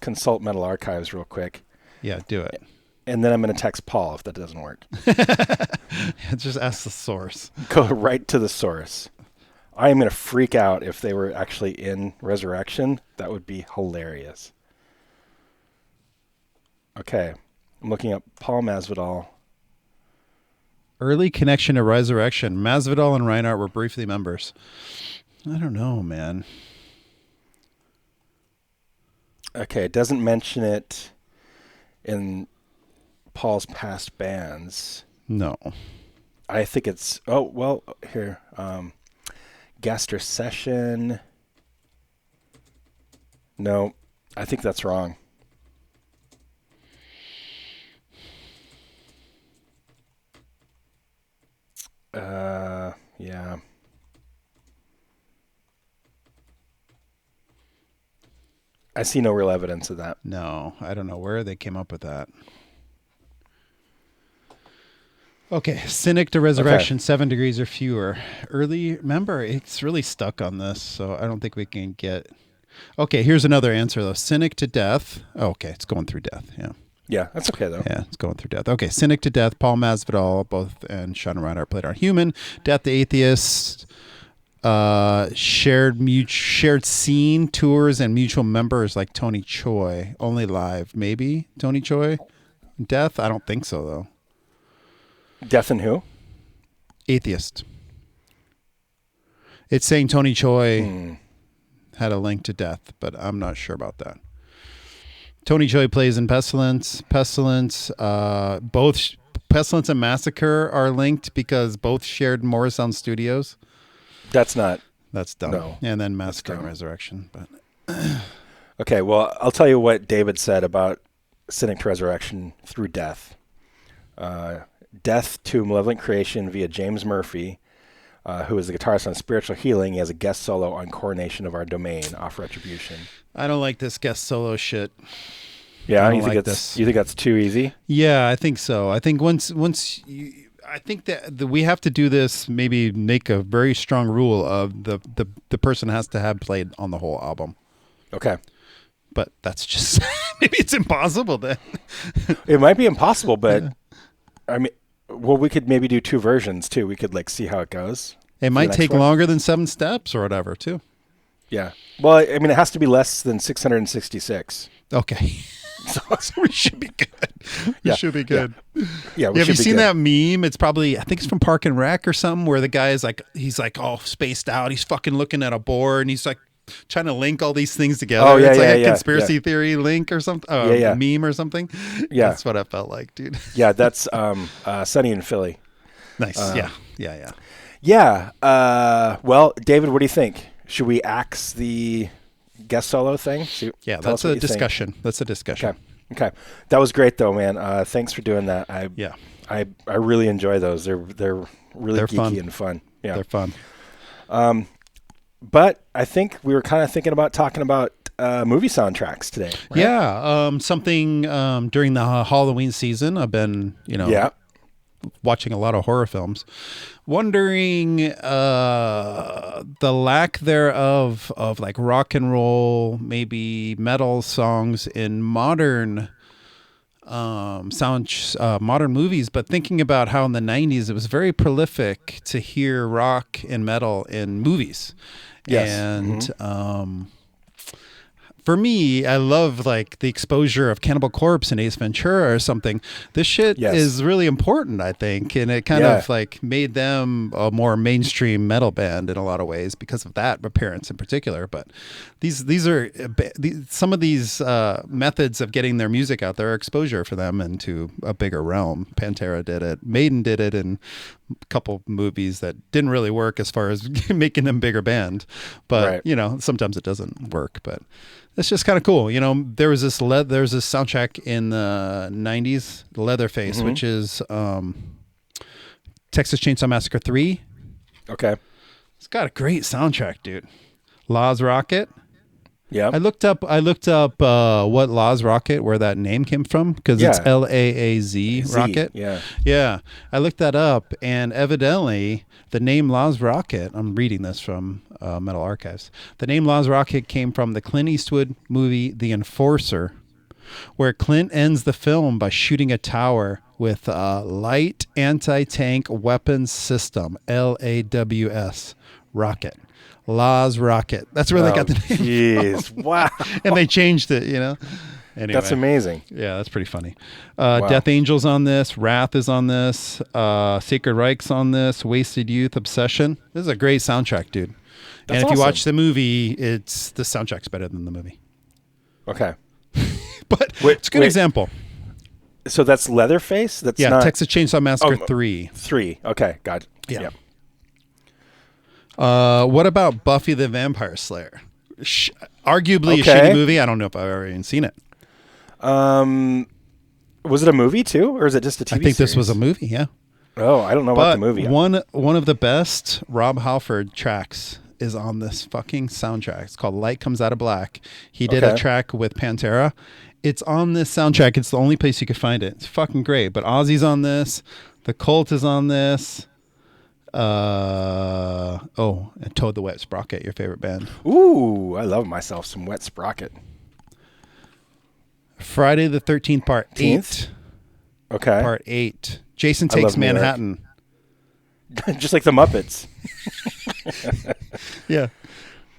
consult Metal Archives real quick. Yeah, do it. And then I'm gonna text Paul if that doesn't work. Just ask the source. Go right to the source. I am going to freak out if they were actually in Resurrection. That would be hilarious. Okay. I'm looking up Paul Masvidal. Early connection to Resurrection. Masvidal and Reinhart were briefly members. I don't know, man. Okay. It doesn't mention it in Paul's past bands. No. I think it's... Oh, well, here... Guest or session. No, I think that's wrong. Yeah. I see no real evidence of that. No, I don't know where they came up with that. Okay, Cynic to Resurrection, 7 degrees or fewer. Early, remember, it's really stuck on this, so I don't think we can get... Okay, here's another answer, though. Cynic to Death. Oh, okay, it's going through Death, yeah. Yeah, that's okay, though. Yeah, it's going through Death. Okay, Cynic to Death, Paul Masvidal, both, and Sean Reinhart played on Human. Death the Atheist, shared scene, tours, and mutual members like Tony Choi. Only live, maybe, Tony Choi? Death? I don't think so, though. Death and who? Atheist. It's saying Tony Choi had a link to Death, but I'm not sure about that. Tony Choi plays in Pestilence. Both Pestilence and Massacre are linked because both shared Morrisound Studios. That's dumb. No. And then Massacre and Resurrection. But okay, well, I'll tell you what David said about Cynic to Resurrection through Death. Death to Malevolent Creation via James Murphy, who is the guitarist on Spiritual Healing. He has a guest solo on Coronation of Our Domain off Retribution. I don't like this guest solo shit. Yeah, you think that's too easy? Yeah, I think so. I think I think that we have to do this. Maybe make a very strong rule of the person has to have played on the whole album. Okay, but that's just maybe it's impossible then. It might be impossible, but I mean. Well, we could maybe do 2 versions too. We could like see how it goes. It might take longer than 7 steps or whatever too. Yeah. Well, I mean, it has to be less than 666. Okay. So we should be good. We should be good. Yeah. Have you seen that meme? It's probably, I think it's from Park and Rec or something, where the guy is like, he's like all spaced out. He's fucking looking at a board and he's like trying to link all these things together. Oh, yeah, it's like a conspiracy theory link or something. Meme or something. Yeah. That's what I felt like, dude. Yeah, that's Sunny in Philly. Nice. Yeah. Yeah. Well, David, what do you think? Should we axe the guest solo thing? Yeah, that's a discussion. That's a discussion. Okay. That was great though, man. Thanks for doing that. I really enjoy those. They're really geeky and fun. Yeah. They're fun. But I think we were kind of thinking about talking about movie soundtracks today. Right? Yeah. Something during the Halloween season. I've been, watching a lot of horror films, wondering the lack thereof of like rock and roll, maybe metal songs in modern modern movies, but thinking about how in the 90s it was very prolific to hear rock and metal in movies. Yes. And for me, I love like the exposure of Cannibal Corpse and Ace Ventura or something. This shit is really important, I think, and it kind of like made them a more mainstream metal band in a lot of ways because of that appearance in particular. But these are some of these methods of getting their music out there, exposure for them into a bigger realm. Pantera did it, Maiden did it, and a couple movies that didn't really work as far as making them bigger band. But you know, sometimes it doesn't work, but it's just kind of cool. You know, there was this soundtrack in the 90s, Leatherface, which is Texas Chainsaw Massacre 3. Okay. It's got a great soundtrack, dude. Law's Rocket. Yeah. I looked up what Law's Rocket, where that name came from, because it's Laaz Rocket. Yeah. Yeah. I looked that up, and evidently the name Law's Rocket, I'm reading this from Metal Archives. The name Law's Rocket came from the Clint Eastwood movie The Enforcer, where Clint ends the film by shooting a tower with a light anti-tank weapons system, LAWS rocket. Law's Rocket. That's where they got the name from. Wow. And they changed it, you know. Anyway, that's amazing. Yeah, that's pretty funny. Death Angel's on this. Wrath is on this. Sacred Reich's on this. Wasted Youth, Obsession. This is a great soundtrack, dude. That's and if awesome. you watch the movie, the soundtrack's better than the movie. Okay. But it's a good example. So that's Leatherface? That's not... Texas Chainsaw Massacre 3. 3. Okay, got it. Yeah. Yep. What about Buffy the Vampire Slayer? Arguably a shitty movie. I don't know if I've ever even seen it. Was it a movie too, or is it just a TV I think series? this was a movie, yeah. Oh, I don't know about the movie. One of the best Rob Halford tracks is on this fucking soundtrack. It's called Light Comes Out of Black. He did a track with Pantera. It's on this soundtrack. It's the only place you could find it. It's fucking great. But Ozzy's on this. The Cult is on this. And Toad the Wet Sprocket, your favorite band. Ooh, I love myself some Wet Sprocket. Friday the 13th, Part 8. Okay. Part 8. Jason Takes Manhattan. Just like the Muppets. Yeah.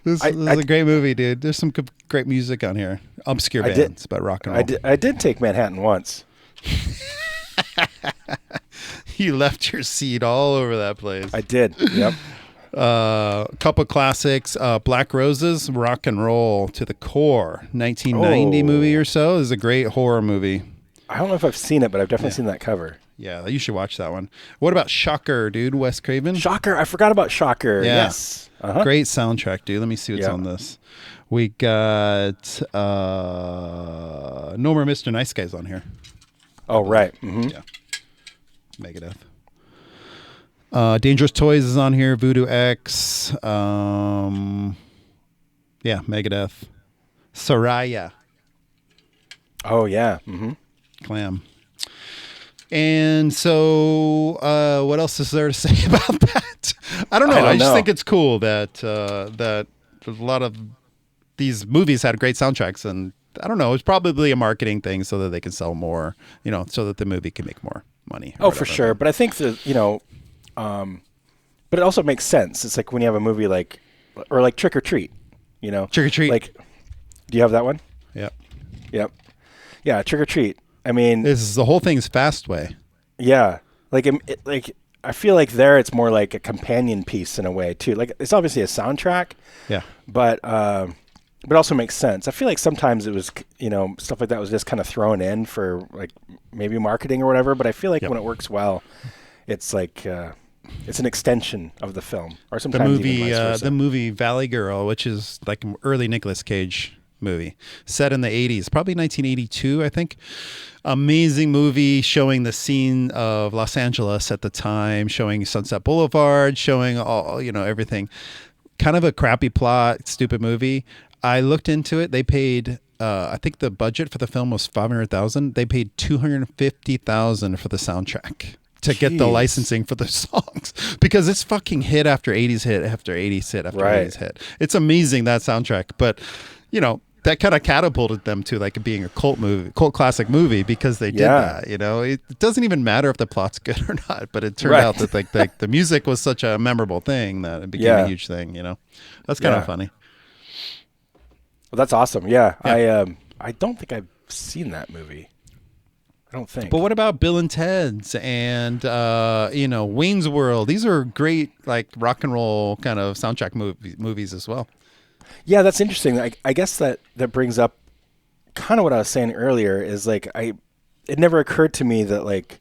This is a great movie, dude. There's some great music on here. Obscure bands about rock and roll. I did take Manhattan once. You left your seed all over that place. I did. Yep. Couple classics. Black Roses, Rock and Roll to the Core. 1990 movie or so. This is a great horror movie. I don't know if I've seen it, but I've definitely seen that cover. Yeah, you should watch that one. What about Shocker, dude? Wes Craven? Shocker. I forgot about Shocker. Yeah. Yes. Great soundtrack, dude. Let me see what's on this. We got No More Mr. Nice Guys on here. Oh, right. Mm-hmm. Yeah. Megadeth. Dangerous Toys is on here. Voodoo X. Megadeth. Soraya. Oh, yeah. Mm-hmm. Clam. And so, what else is there to say about that? I don't know. I just think it's cool that that a lot of these movies had great soundtracks, and I don't know. It's probably a marketing thing so that they can sell more, you know, so that the movie can make more money. Oh, for sure. But I think that, you know, but it also makes sense. It's like when you have a movie like Trick or Treat, you know. Trick or Treat. Like, do you have that one? Yep. Yeah, Trick or Treat. I mean, the whole thing's Fastway. Yeah, like I feel like there it's more like a companion piece in a way too. Like it's obviously a soundtrack. Yeah. But it also makes sense. I feel like sometimes it was, you know, stuff like that was just kind of thrown in for like maybe marketing or whatever. But I feel like when it works well, it's like it's an extension of the film. Or sometimes the movie Valley Girl, which is like an early Nicolas Cage movie set in the 80s, probably 1982, I think. Amazing movie showing the scene of Los Angeles at the time, showing Sunset Boulevard, showing all, you know, everything. Kind of a crappy plot, stupid movie. I looked into it. They paid I think the budget for the film was $500,000. They paid $250,000 for the soundtrack to get the licensing for the songs because it's fucking hit after 80s hit after 80s hit after 80s hit. It's amazing, that soundtrack. But, you know, that kind of catapulted them to like being a cult classic movie because they did that. You know, it doesn't even matter if the plot's good or not, but it turned out that like the music was such a memorable thing that it became a huge thing. You know, that's kind of funny. Well, that's awesome. Yeah. I don't think I've seen that movie. I don't think. But what about Bill and Ted's and you know, Wayne's World? These are great like rock and roll kind of soundtrack movies as well. Yeah, that's interesting. I guess that brings up kind of what I was saying earlier is like it never occurred to me that like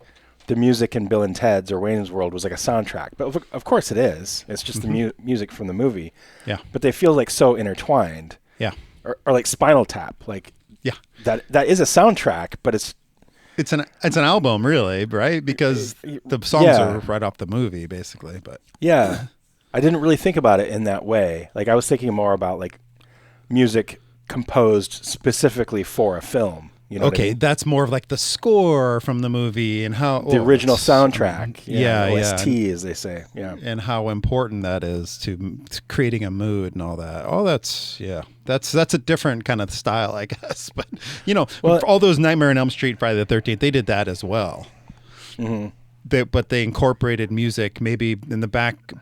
the music in Bill and Ted's or Wayne's World was like a soundtrack. But of course it is. It's just the music from the movie. Yeah. But they feel like so intertwined. Yeah. Or like Spinal Tap. Like that is a soundtrack, but it's an album really, right? Because the songs are right off the movie basically, but yeah. I didn't really think about it in that way. Like I was thinking more about like music composed specifically for a film. You know okay, that's more of like the score from the movie and how the original soundtrack. OST, as they say. Yeah, and how important that is to creating a mood and all that. Oh, that's a different kind of style, I guess. But you know, all those Nightmare on Elm Street, Friday the 13th, they did that as well. Mm-hmm. But they incorporated music maybe in the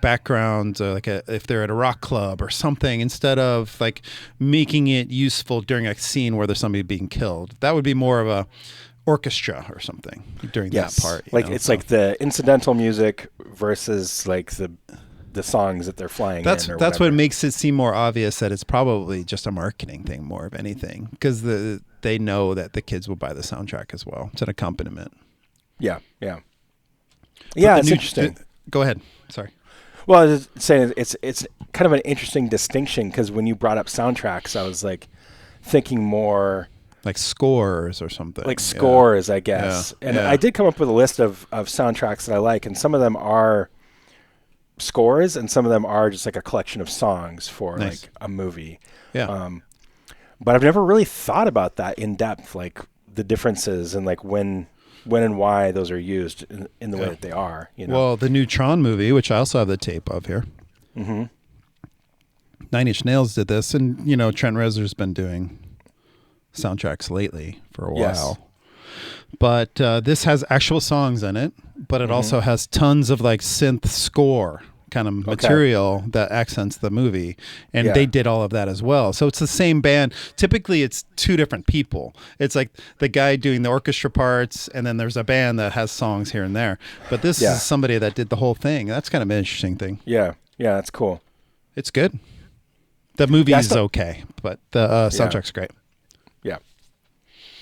background, like if they're at a rock club or something, instead of like making it useful during a scene where there's somebody being killed. That would be more of a orchestra or something during that part. Like it's like the incidental music versus like the songs that they're flying. That's what makes it seem more obvious that it's probably just a marketing thing more of anything, because they know that the kids will buy the soundtrack as well. It's an accompaniment. Yeah. Yeah. Yeah, it's interesting. Go ahead. Sorry. Well, I was saying it's kind of an interesting distinction because when you brought up soundtracks, I was like thinking more like scores or something. Like scores, I guess. Yeah. And I did come up with a list of soundtracks that I like, and some of them are scores, and some of them are just like a collection of songs for like a movie. Yeah. But I've never really thought about that in depth, like the differences and like when and why those are used in the way that they are. You know? Well, the new Tron movie, which I also have the tape of here. Mm-hmm. Nine Inch Nails did this, and you know Trent Reznor's been doing soundtracks lately for a while. But this has actual songs in it, but it also has tons of like synth score kind of material that accents the movie, and they did all of that as well. So it's the same band. Typically it's two different people. It's like the guy doing the orchestra parts, and then there's a band that has songs here and there, but this is somebody that did the whole thing. That's kind of an interesting thing. Yeah that's cool. It's good. The movie is okay, but the soundtrack's great.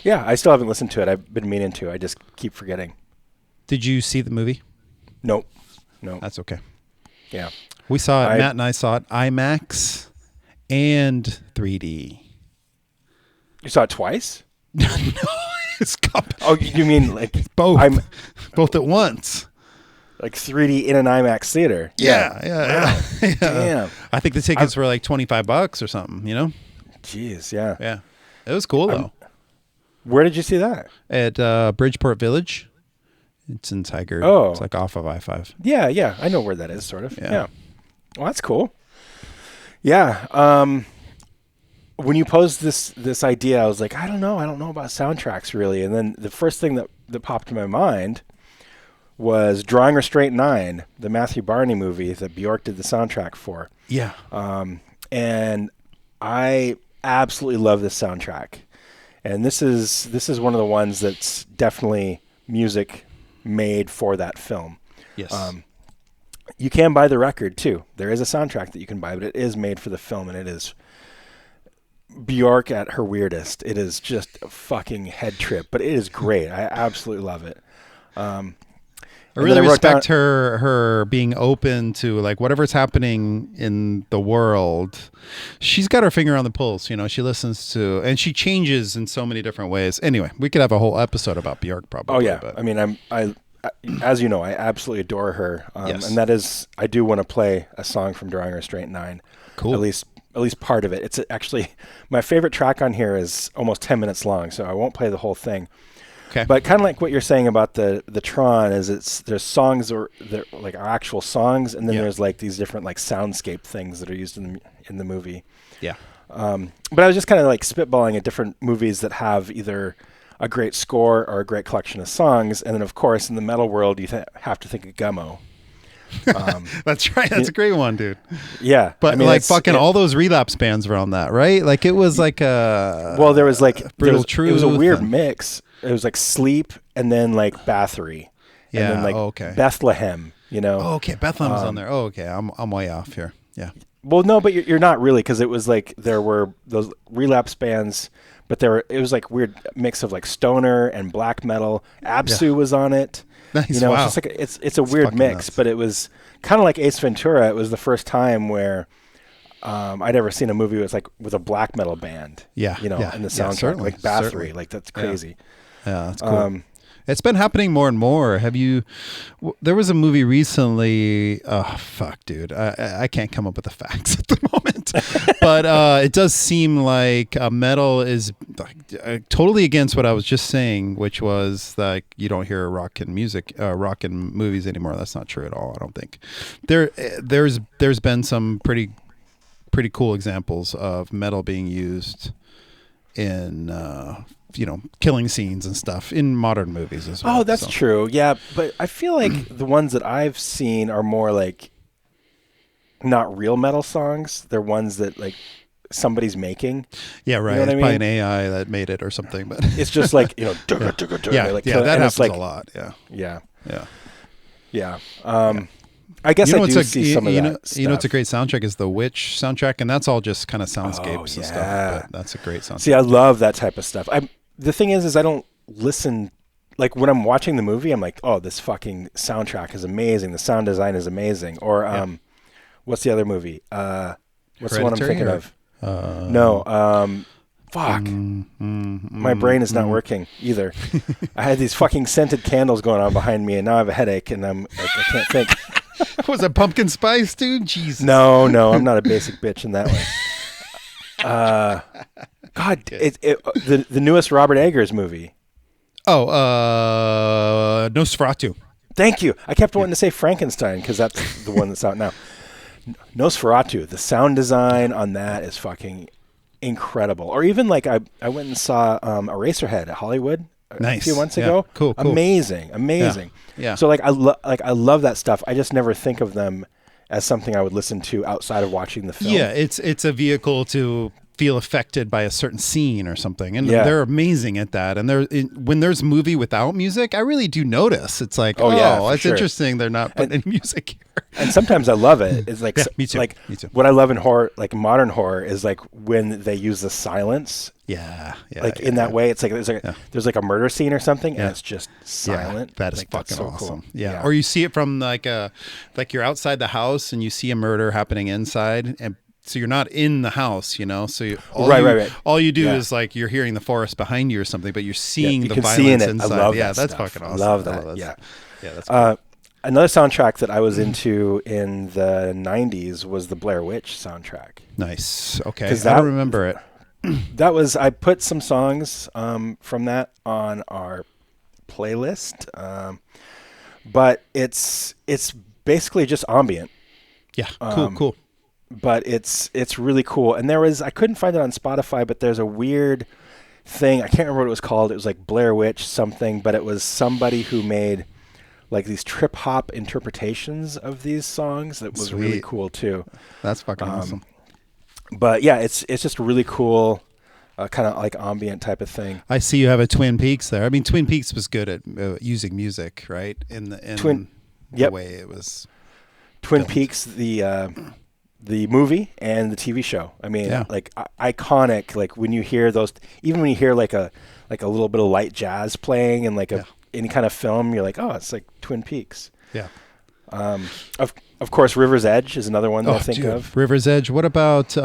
I still haven't listened to it. I've been meaning to. I just keep forgetting. Did you see the movie? No. That's okay. Yeah. We saw it, Matt and I saw it IMAX and 3D. You saw it twice? No, it's Oh, you mean like both? Both at once. Like 3D in an IMAX theater? Yeah. Damn. I think the tickets were like $25 or something, you know? Jeez, yeah. Yeah. It was cool, though. Where did you see that? At Bridgeport Village. It's in Tiger. Oh. It's like off of I-5. Yeah. I know where that is, sort of. Yeah. Well, that's cool. Yeah. When you posed this idea, I was like, I don't know about soundtracks really. And then the first thing that popped in my mind was Drawing Restraint 9, the Matthew Barney movie that Bjork did the soundtrack for. Yeah. And I absolutely love this soundtrack. And this is one of the ones that's definitely music made for that film. Yes. You can buy the record too. There is a soundtrack that you can buy, but it is made for the film, and it is Bjork at her weirdest. It is just a fucking head trip, but it is great. I absolutely love it. I really respect her being open to like whatever's happening in the world. She's got her finger on the pulse, you know. She listens to, and she changes in so many different ways. Anyway, we could have a whole episode about Bjork probably. Oh yeah, but. I mean, I as you know, I absolutely adore her. Yes. And that is, I do want to play a song from Drawing Restraint 9. Cool. At least part of it. It's actually my favorite track on here is almost 10 minutes long, so I won't play the whole thing. Okay. But kind of like what you're saying about the Tron is there's songs or like are actual songs, and then there's like these different like soundscape things that are used in the movie. Yeah. But I was just kind of like spitballing at different movies that have either a great score or a great collection of songs, and then of course in the metal world you have to think of Gummo. That's right. That's a great one, dude. Yeah, but I mean, like fucking all those Relapse bands were on that, right? Like it was like a there was like Brutal Truth. It was a weird mix. It was like Sleep and then like Bathory. Yeah. And then like okay. Bethlehem. You know. Oh, okay. Bethlehem was on there. Oh, okay. I'm way off here. Yeah. Well, no, but you're not really, because it was like there were those Relapse bands, but it was like weird mix of like stoner and black metal. Absu was on it. Nice. You know, wow. it's just like it's a weird mix, nuts. But it was kind of like Ace Ventura. It was the first time where I'd ever seen a movie with a black metal band. Yeah. You know, in the soundtrack, like Bathory. Like that's crazy. Yeah, that's cool. It's been happening more and more. There was a movie recently. Oh, fuck, dude. I can't come up with the facts at the moment. But it does seem like metal is totally against what I was just saying, which was like you don't hear rock in movies anymore. That's not true at all, I don't think. There's been some pretty cool examples of metal being used in killing scenes and stuff in modern movies as well. Oh, that's true. Yeah, but I feel like the ones that I've seen are more like not real metal songs. They're ones that like somebody's making. Yeah, right. You know it's what probably I mean? an AI that made it or something, but it's just like, yeah, like, that happens like, a lot. Yeah. I guess I do see some of that stuff. You know, it's a great soundtrack is the Witch soundtrack, and that's all just kind of soundscapes and stuff. But that's a great soundtrack. See, I love that type of stuff. The thing is I don't listen. Like when I'm watching the movie, I'm like, oh, this fucking soundtrack is amazing. The sound design is amazing. Or what's the other movie? What's the one I'm thinking of? Fuck. My brain is not working either. I had these fucking scented candles going on behind me, and now I have a headache, and I can't think. Was it pumpkin spice, dude? Jesus. No, I'm not a basic bitch in that way. God, the newest Robert Eggers movie. Oh, Nosferatu. Thank you. I kept wanting to say Frankenstein because that's the one that's out now. Nosferatu. The sound design on that is fucking incredible. Or even like I went and saw Eraserhead at Hollywood a few months ago. Cool. Amazing. Yeah. So like I love that stuff. I just never think of them as something I would listen to outside of watching the film. Yeah, it's a vehicle to feel affected by a certain scene or something, and they're amazing at that. And when there's a movie without music, I really do notice. It's like, it's interesting they're not putting any music here. And sometimes I love it. It's like me too. Like me too. What I love in horror, like modern horror, is like when they use the silence. In that way, it's like there's like a murder scene or something, and it's just silent. That is like, fucking so awesome. Cool. Yeah. Or you see it from like you're outside the house and you see a murder happening inside, and so you're not in the house, you know. So all you do is like you're hearing the forest behind you or something, but you're seeing the violence inside. I love that's stuff. fucking awesome. I love that. Yeah, that's cool. Another soundtrack that I was into in the 90s was the Blair Witch soundtrack. Nice. Okay. I don't remember it. I put some songs from that on our playlist, but it's basically just ambient. Yeah, cool. But it's really cool. And I couldn't find it on Spotify, but there's a weird thing. I can't remember what it was called. It was like Blair Witch something, but it was somebody who made like these trip hop interpretations of these songs that was really cool too. That's fucking awesome. But yeah, it's just really cool, kind of like ambient type of thing. I see you have a Twin Peaks there. I mean, Twin Peaks was good at using music, right? In the way it was. Twin Peaks, the movie and the TV show. I mean, like iconic. Like when you hear those, even when you hear like a little bit of light jazz playing and like any kind of film, you're like, oh, it's like Twin Peaks. Yeah. Of course, River's Edge is another one that I think of. River's Edge. What about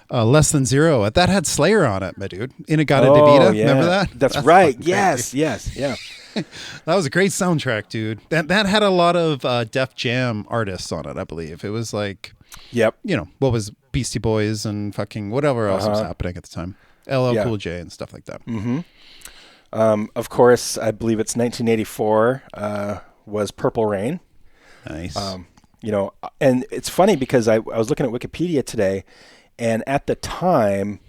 Less Than Zero? That had Slayer on it, my dude. Inagata-Devita. Yeah. Remember that? That's right. Yes. Yeah. That was a great soundtrack, dude. That had a lot of Def Jam artists on it, I believe. It was like, what was Beastie Boys and fucking whatever else was happening at the time. LL Cool J and stuff like that. Mm-hmm. Of course, I believe it's 1984 was Purple Rain. Nice. And it's funny because I was looking at Wikipedia today, and at the time,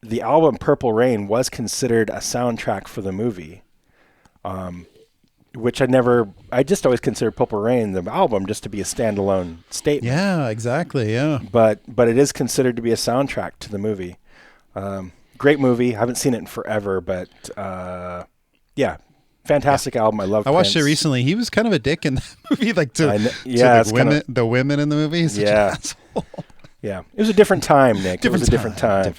the album Purple Rain was considered a soundtrack for the movie, which I just always considered Purple Rain, the album, just to be a standalone statement. Yeah, exactly, yeah. But it is considered to be a soundtrack to the movie. Great movie. I haven't seen it in forever, but yeah, fantastic album. I love Prince. I watched it recently. He was kind of a dick in that movie, the women in the movie. Yeah. Yeah. It was a different time, Nick. Different time.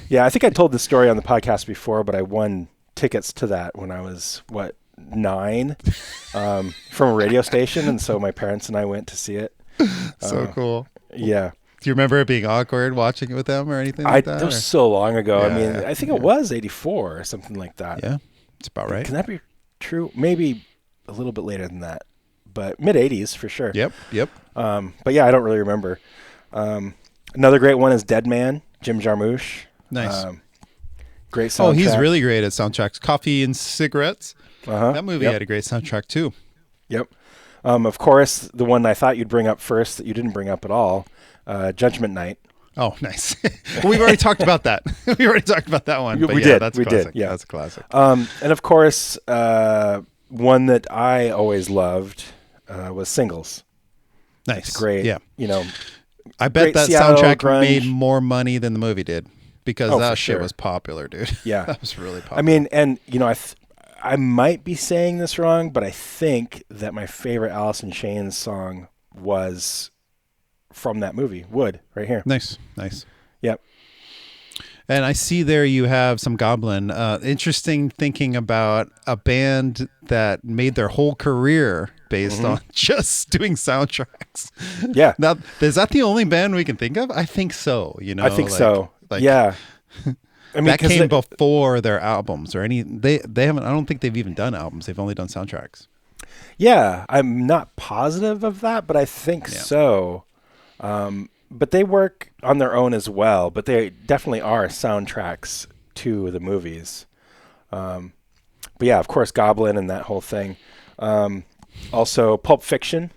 Yeah, I think I told this story on the podcast before, but I won tickets to that when I was, 9 from a radio station, and so my parents and I went to see it. So cool. Yeah. Do you remember it being awkward watching it with them or anything like that? That was so long ago. Yeah, I think it was 84 or something like that. Yeah, it's about right. Can that be true? Maybe a little bit later than that, but mid-80s for sure. Yep. But yeah, I don't really remember. Another great one is Dead Man, Jim Jarmusch. Nice. Great soundtrack. Oh, he's really great at soundtracks. Coffee and Cigarettes. Uh-huh. That movie had a great soundtrack too. Yep. Of course, the one I thought you'd bring up first that you didn't bring up at all, Judgment Night. Oh, nice. We've already talked about that. We already talked about that one. We did. Yeah, that's a classic. And of course, one that I always loved was Singles. Nice. It's great. Yeah. I bet great that Seattle soundtrack grunge. made more money than the movie did because that shit sure. was popular, dude. Yeah. That was really popular. And I might be saying this wrong, but I think that my favorite Alice in Chains song was from that movie, Wood, right here. Nice. Yep. And I see there you have some Goblin. Interesting thinking about a band that made their whole career based on just doing soundtracks. Yeah. Now, is that the only band we can think of? I think so. I think so. Yeah. That came before their albums or any. They haven't. I don't think they've even done albums. They've only done soundtracks. Yeah, I'm not positive of that, but I think so. But they work on their own as well. But they definitely are soundtracks to the movies. But yeah, of course, Goblin and that whole thing. Also, Pulp Fiction.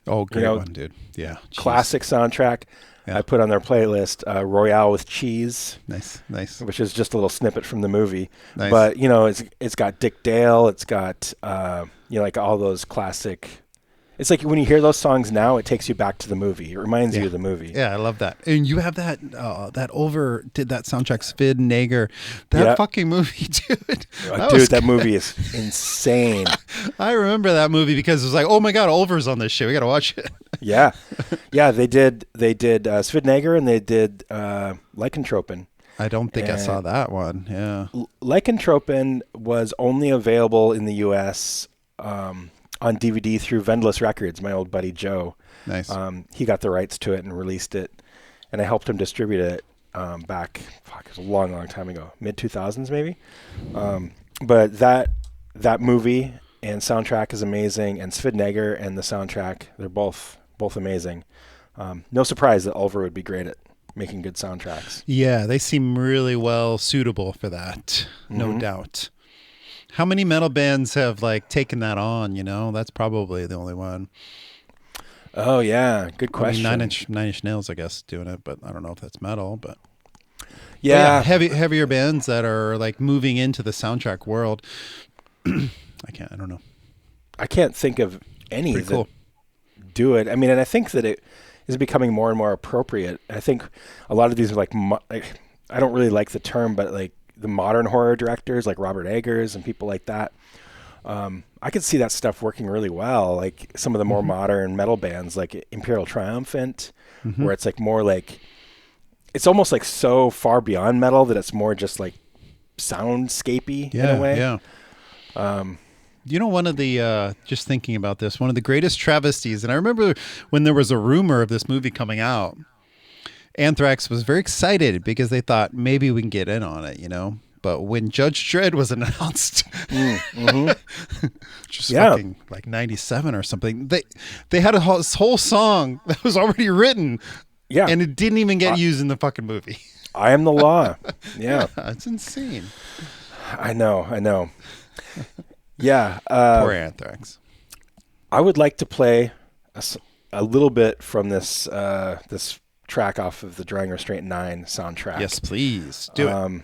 Oh, great one, dude. Yeah, classic soundtrack. Yeah. I put on their playlist Royale with Cheese. Nice. Which is just a little snippet from the movie. Nice. But, it's got Dick Dale. It's got, like all those classic. It's like when you hear those songs now, it takes you back to the movie. It reminds you of the movie. Yeah, I love that. And you have that did that soundtrack, Svid Nager. That fucking movie, dude. That movie is insane. I remember that movie because it was like, oh my God, Ulver's on this shit. We got to watch it. Yeah. They did Svid Nager and they did Lycanthropin. I don't think I saw that one. Yeah. Lycanthropin was only available in the U.S. On DVD through Vendless Records, my old buddy Joe. Nice. He got the rights to it and released it, and I helped him distribute it back, it was a long, long time ago, mid-2000s maybe. But that movie and soundtrack is amazing, and Svid Nager and the soundtrack, they're both amazing. No surprise that Ulver would be great at making good soundtracks. Yeah, they seem really well suitable for that, no doubt. How many metal bands have taken that on? That's probably the only one. Oh yeah, good question. I mean, Nine Inch Nails, I guess, doing it, but I don't know if that's metal. But heavier bands that are moving into the soundtrack world. I don't know. I can't think of any that do it. I mean, and I think that it is becoming more and more appropriate. I think a lot of these are I don't really like the term, but the modern horror directors like Robert Eggers and people like that. I could see that stuff working really well. Like some of the more modern metal bands like Imperial Triumphant, where it's more it's almost so far beyond metal that it's more just soundscapey in a way. Yeah. One of the, just thinking about this, one of the greatest travesties, and I remember when there was a rumor of this movie coming out, Anthrax was very excited because they thought maybe we can get in on it, But when Judge Dredd was announced, just fucking 97 or something, they had a whole song that was already written, and it didn't even get used in the fucking movie. I Am the Law. Yeah. It's insane. I know. Yeah. Poor Anthrax. I would like to play a little bit from this this track off of the Drawing Restraint 9 soundtrack. Yes, please. Do it.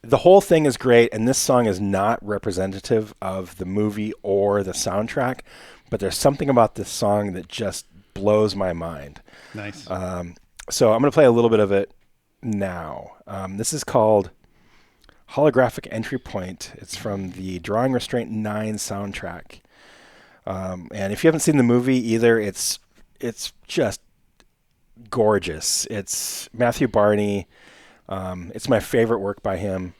The whole thing is great, and this song is not representative of the movie or the soundtrack, but there's something about this song that just blows my mind. Nice. So I'm going to play a little bit of it now. This is called Holographic Entry Point. It's from the Drawing Restraint 9 soundtrack. And if you haven't seen the movie either, it's just gorgeous. It's Matthew Barney. It's my favorite work by him.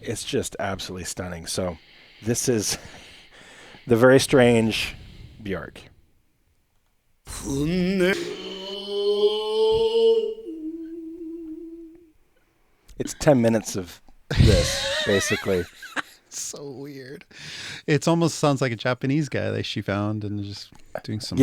It's just absolutely stunning. So this is the very strange Björk. It's 10 minutes of this, basically. So weird. It almost sounds like a Japanese guy that she found and just doing some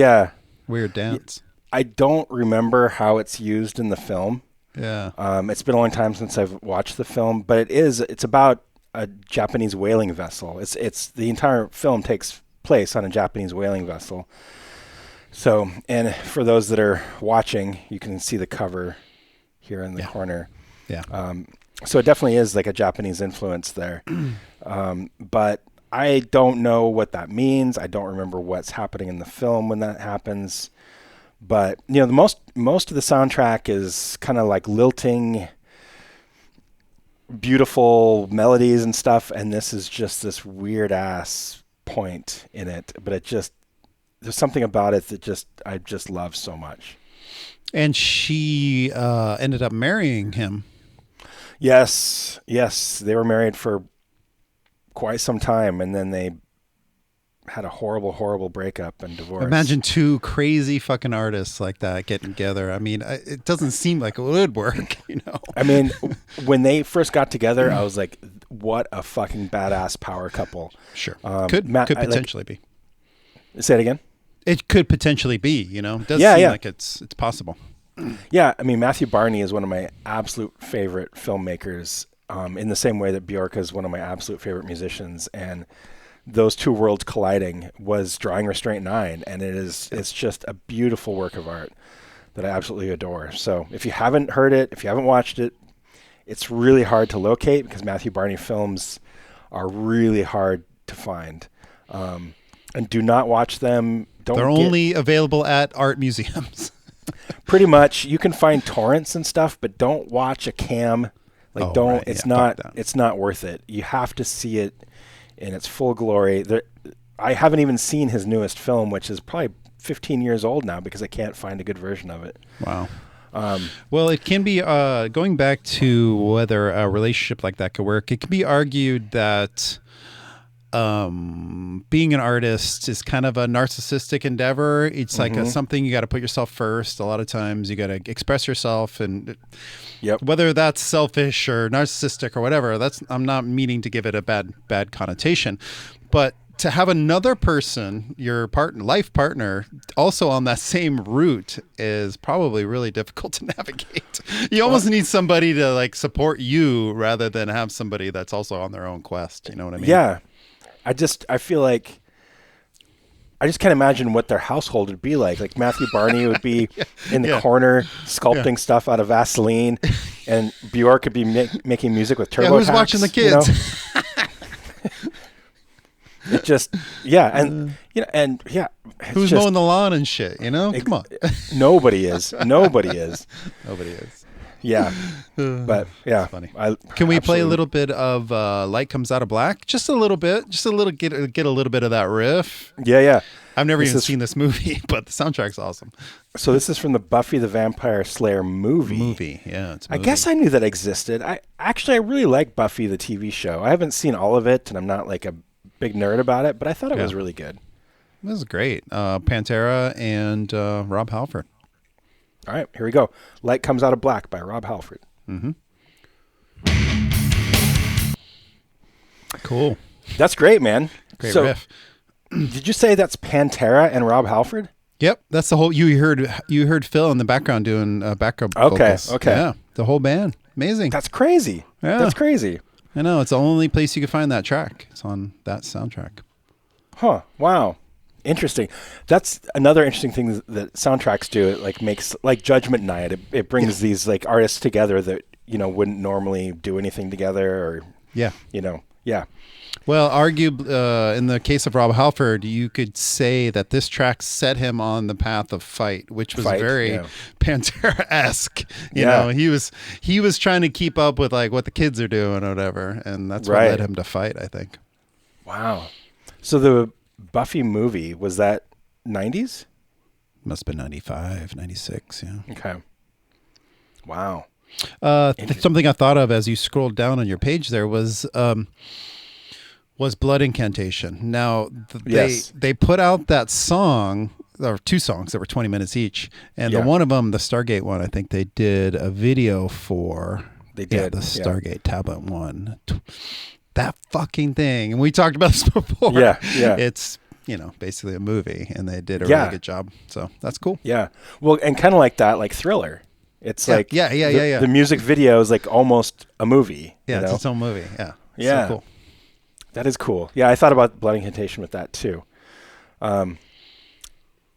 weird dance. I don't remember how it's used in the film. Yeah. It's been a long time since I've watched the film, but it's about a Japanese whaling vessel. It's the entire film takes place on a Japanese whaling vessel. So, and for those that are watching, you can see the cover here in the corner. Yeah. So it definitely is like a Japanese influence there. But I don't know what that means. I don't remember what's happening in the film when that happens. But, you know, the most of the soundtrack is kind of like lilting, beautiful melodies and stuff. And this is just this weird ass point in it. But there's something about it that I just love so much. And she ended up marrying him. Yes. They were married for quite some time, and then they had a horrible breakup and divorce. Imagine two crazy fucking artists like that getting together. I mean, it doesn't seem like it would work, you know? I mean, when they first got together, I was like, what a fucking badass power couple. Sure. Could potentially be. Say it again? It could potentially be, you know? It does seem like it's possible. Yeah, I mean, Matthew Barney is one of my absolute favorite filmmakers, in the same way that Björk is one of my absolute favorite musicians. And those two worlds colliding was Drawing Restraint 9, and it's just a beautiful work of art that I absolutely adore. So if you haven't heard it, if you haven't watched it, it's really hard to locate because Matthew Barney films are really hard to find. And do not watch them. They're only available at art museums. Pretty much. You can find torrents and stuff, but don't watch a cam. It's not worth it. You have to see it in its full glory. I haven't even seen his newest film, which is probably 15 years old now because I can't find a good version of it. Wow. Well, it can be, going back to whether a relationship like that could work, it can be argued that being an artist is kind of a narcissistic endeavor. It's like something you got to put yourself first. A lot of times you got to express yourself, and whether that's selfish or narcissistic or whatever, I'm not meaning to give it a bad connotation, but to have another person, your life partner, also on that same route is probably really difficult to navigate. You almost need somebody to like support you rather than have somebody that's also on their own quest. You know what I mean? Yeah. I feel like I just can't imagine what their household would be like. Like Matthew Barney would be in the corner sculpting stuff out of Vaseline, and Björk could be making music with TurboTax. Who's watching the kids? It just, and who's mowing the lawn and shit? You know, come on. Nobody is. Yeah, but yeah, it's funny. Can we play a little bit of "Light Comes Out of Black"? Just a little bit, get a little bit of that riff. Yeah. I've never even seen this movie, but the soundtrack's awesome. So this is from the Buffy the Vampire Slayer movie. Yeah, I guess I knew that existed. I really like Buffy the TV show. I haven't seen all of it, and I'm not like a big nerd about it, but I thought it was really good. This is great. Pantera and Rob Halford. All right, here we go. Light Comes Out of Black by Rob Halford. Mm-hmm. Cool. That's great, man. Great riff. Did you say that's Pantera and Rob Halford? Yep, that's the whole. You heard Phil in the background doing backup vocals. Okay. Yeah, the whole band. Amazing. That's crazy. Yeah. That's crazy. I know. It's the only place you can find that track. It's on that soundtrack. Huh. Wow. Interesting. That's another interesting thing that soundtracks do. It like makes like Judgment Night. It brings these like artists together that, wouldn't normally do anything together or, yeah. Well, in the case of Rob Halford, you could say that this track set him on the path of Fight, which was very Pantera-esque. You know, he was trying to keep up with like what the kids are doing or whatever, and that's what led him to Fight, I think. Wow. So the Buffy movie, was that 90s? Must have been 95, 96, yeah. Okay. Wow. Something I thought of as you scrolled down on your page there was Blood Incantation. Now, they put out that song, or two songs that were 20 minutes each, and the one of them, the Stargate one, I think they did a video for. They did. The Stargate Tablet 1. That fucking thing. And we talked about this before. Yeah. It's, basically a movie, and they did a really good job. So that's cool. Yeah. Well, and kind of like that, like Thriller. It's like the music video is like almost a movie. Yeah, it's its own movie. Yeah. Yeah. So cool. That is cool. Yeah, I thought about Blood Incantation with that too.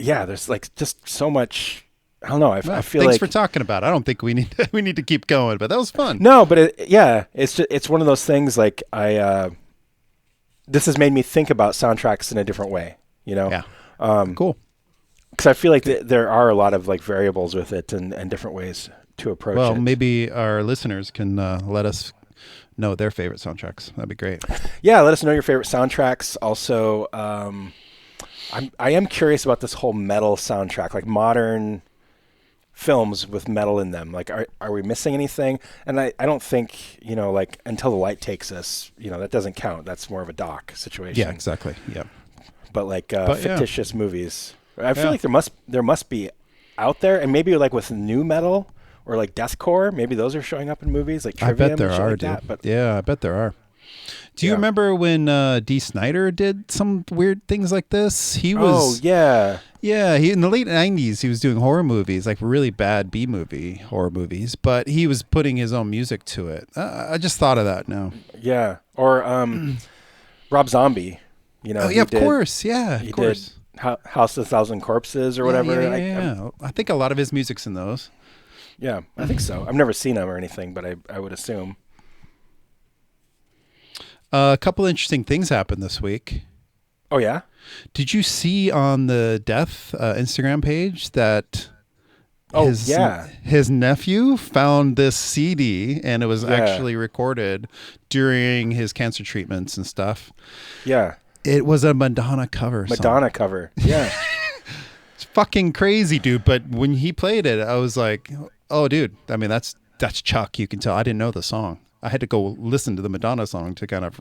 There's like just so much. I don't know. I feel thanks for talking about it. I don't think we need to keep going, but that was fun. No, but it's one of those things. Like this has made me think about soundtracks in a different way. Yeah. Cool. Because I feel like there are a lot of like variables with it and different ways to approach it. Well, maybe our listeners can let us know their favorite soundtracks. That'd be great. Yeah, let us know your favorite soundtracks. Also, I am curious about this whole metal soundtrack, like modern films with metal in them. Like, are we missing anything? And I don't think, like Until the Light Takes Us, that doesn't count. That's more of a doc situation. Yeah, exactly. Yeah. But like fictitious movies. I feel like there must be out there, and maybe like with new metal or like deathcore, maybe those are showing up in movies like Trivium. I bet there are, like dude. But I bet there are. Do you remember when Dee Snider did some weird things like this? He was. Oh yeah. Yeah, he in the late 90s he was doing horror movies, like really bad B-movie horror movies, but he was putting his own music to it. I just thought of that now. Yeah, or Rob Zombie. Oh yeah, of course. Yeah, of course. Did House of a Thousand Corpses or whatever. Yeah. I think a lot of his music's in those. Yeah, I think so. I've never seen him or anything, but I would assume. A couple interesting things happened this week. Oh, yeah? Did you see on the Death Instagram page that his nephew found this CD and it was actually recorded during his cancer treatments and stuff? Yeah. It was a Madonna cover song. Yeah. It's fucking crazy, dude. But when he played it, I was like, oh, dude. I mean, that's Chuck. You can tell. I didn't know the song. I had to go listen to the Madonna song to kind of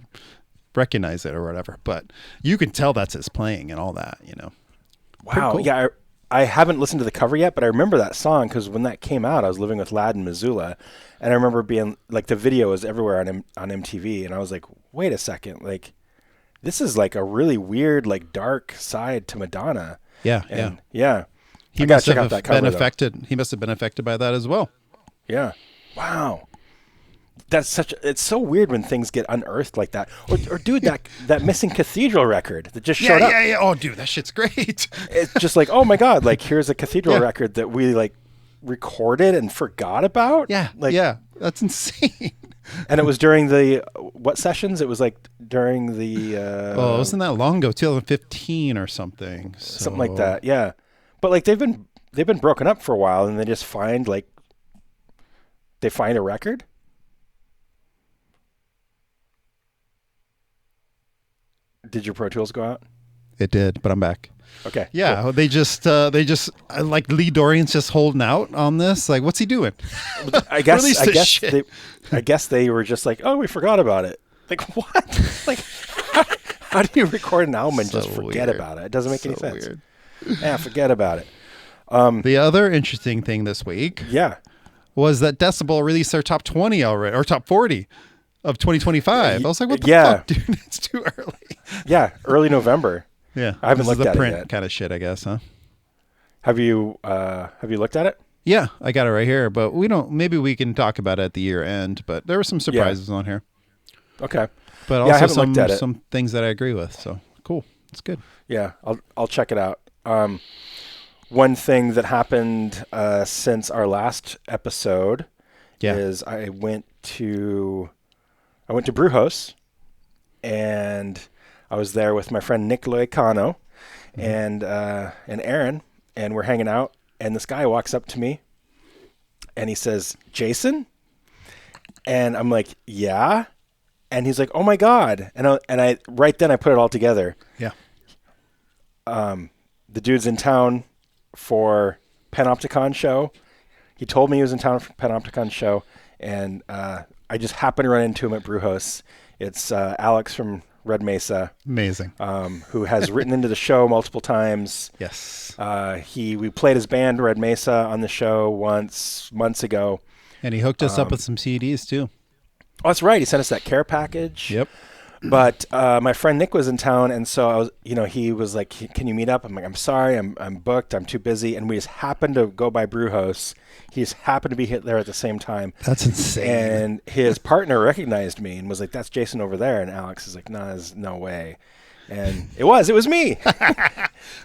recognize it or whatever. But you can tell that's his playing and all that, Wow. Cool. Yeah. I haven't listened to the cover yet, but I remember that song because when that came out, I was living with Lad in Missoula. And I remember being like, the video was everywhere on MTV. And I was like, wait a second. Like, this is like a really weird, like dark side to Madonna. Yeah. He must have been affected. He must have been affected by that as well. Yeah. Wow. It's so weird when things get unearthed like that. Or dude, that missing Cathedral record that just showed up. Yeah. Oh, dude, that shit's great. It's just like, oh my God, like here's a Cathedral record that we like recorded and forgot about. Yeah. That's insane. And it was during the what sessions? It was like during the it wasn't that long ago, 2015 or something. Something like that, yeah. But like they've been broken up for a while, and they just find a record. Did your Pro Tools go out? It did, but I'm back. Okay. Yeah, cool. They just like Lee Dorian's just holding out on this. Like, what's he doing? I guess they were just like, oh, we forgot about it. Like what? Like, how do you record an album and just forget about it? It doesn't make any sense. Weird. Yeah, forget about it. The other interesting thing this week, was that Decibel released their top 20 already, or top 40 of 2025. I was like, what the fuck, dude? It's too early. Yeah, early November. Yeah, I haven't looked at print it yet. Kind of shit, I guess, huh? Have you looked at it? Yeah, I got it right here, but maybe we can talk about it at the year end, but there were some surprises on here. Okay. But I also haven't looked at it. some things that I agree with. So cool. It's good. Yeah, I'll check it out. One thing that happened since our last episode is I went to Brewhouse, and I was there with my friend Nick Loicano and Aaron, and we're hanging out, and this guy walks up to me and he says, "Jason?" And I'm like, "Yeah." And he's like, "Oh my God." And I right then I put it all together. Yeah. The dude's in town for Panopticon show. He told me he was in town for Panopticon show, and I just happened to run into him at Brewhouse. It's Alex from Red Mesa. Amazing. Who has written into the show multiple times. Yes. We played his band Red Mesa on the show once months ago. And he hooked us up with some CDs too. Oh, that's right. He sent us that care package. Yep. But my friend Nick was in town, and so I was, he was like, "Can you meet up?" I'm like, "I'm sorry, I'm booked, I'm too busy." And we just happened to go by Brewhouse. He just happened to be there at the same time. That's insane. And his partner recognized me and was like, "That's Jason over there." And Alex is like, "No, there's no way." And it was me.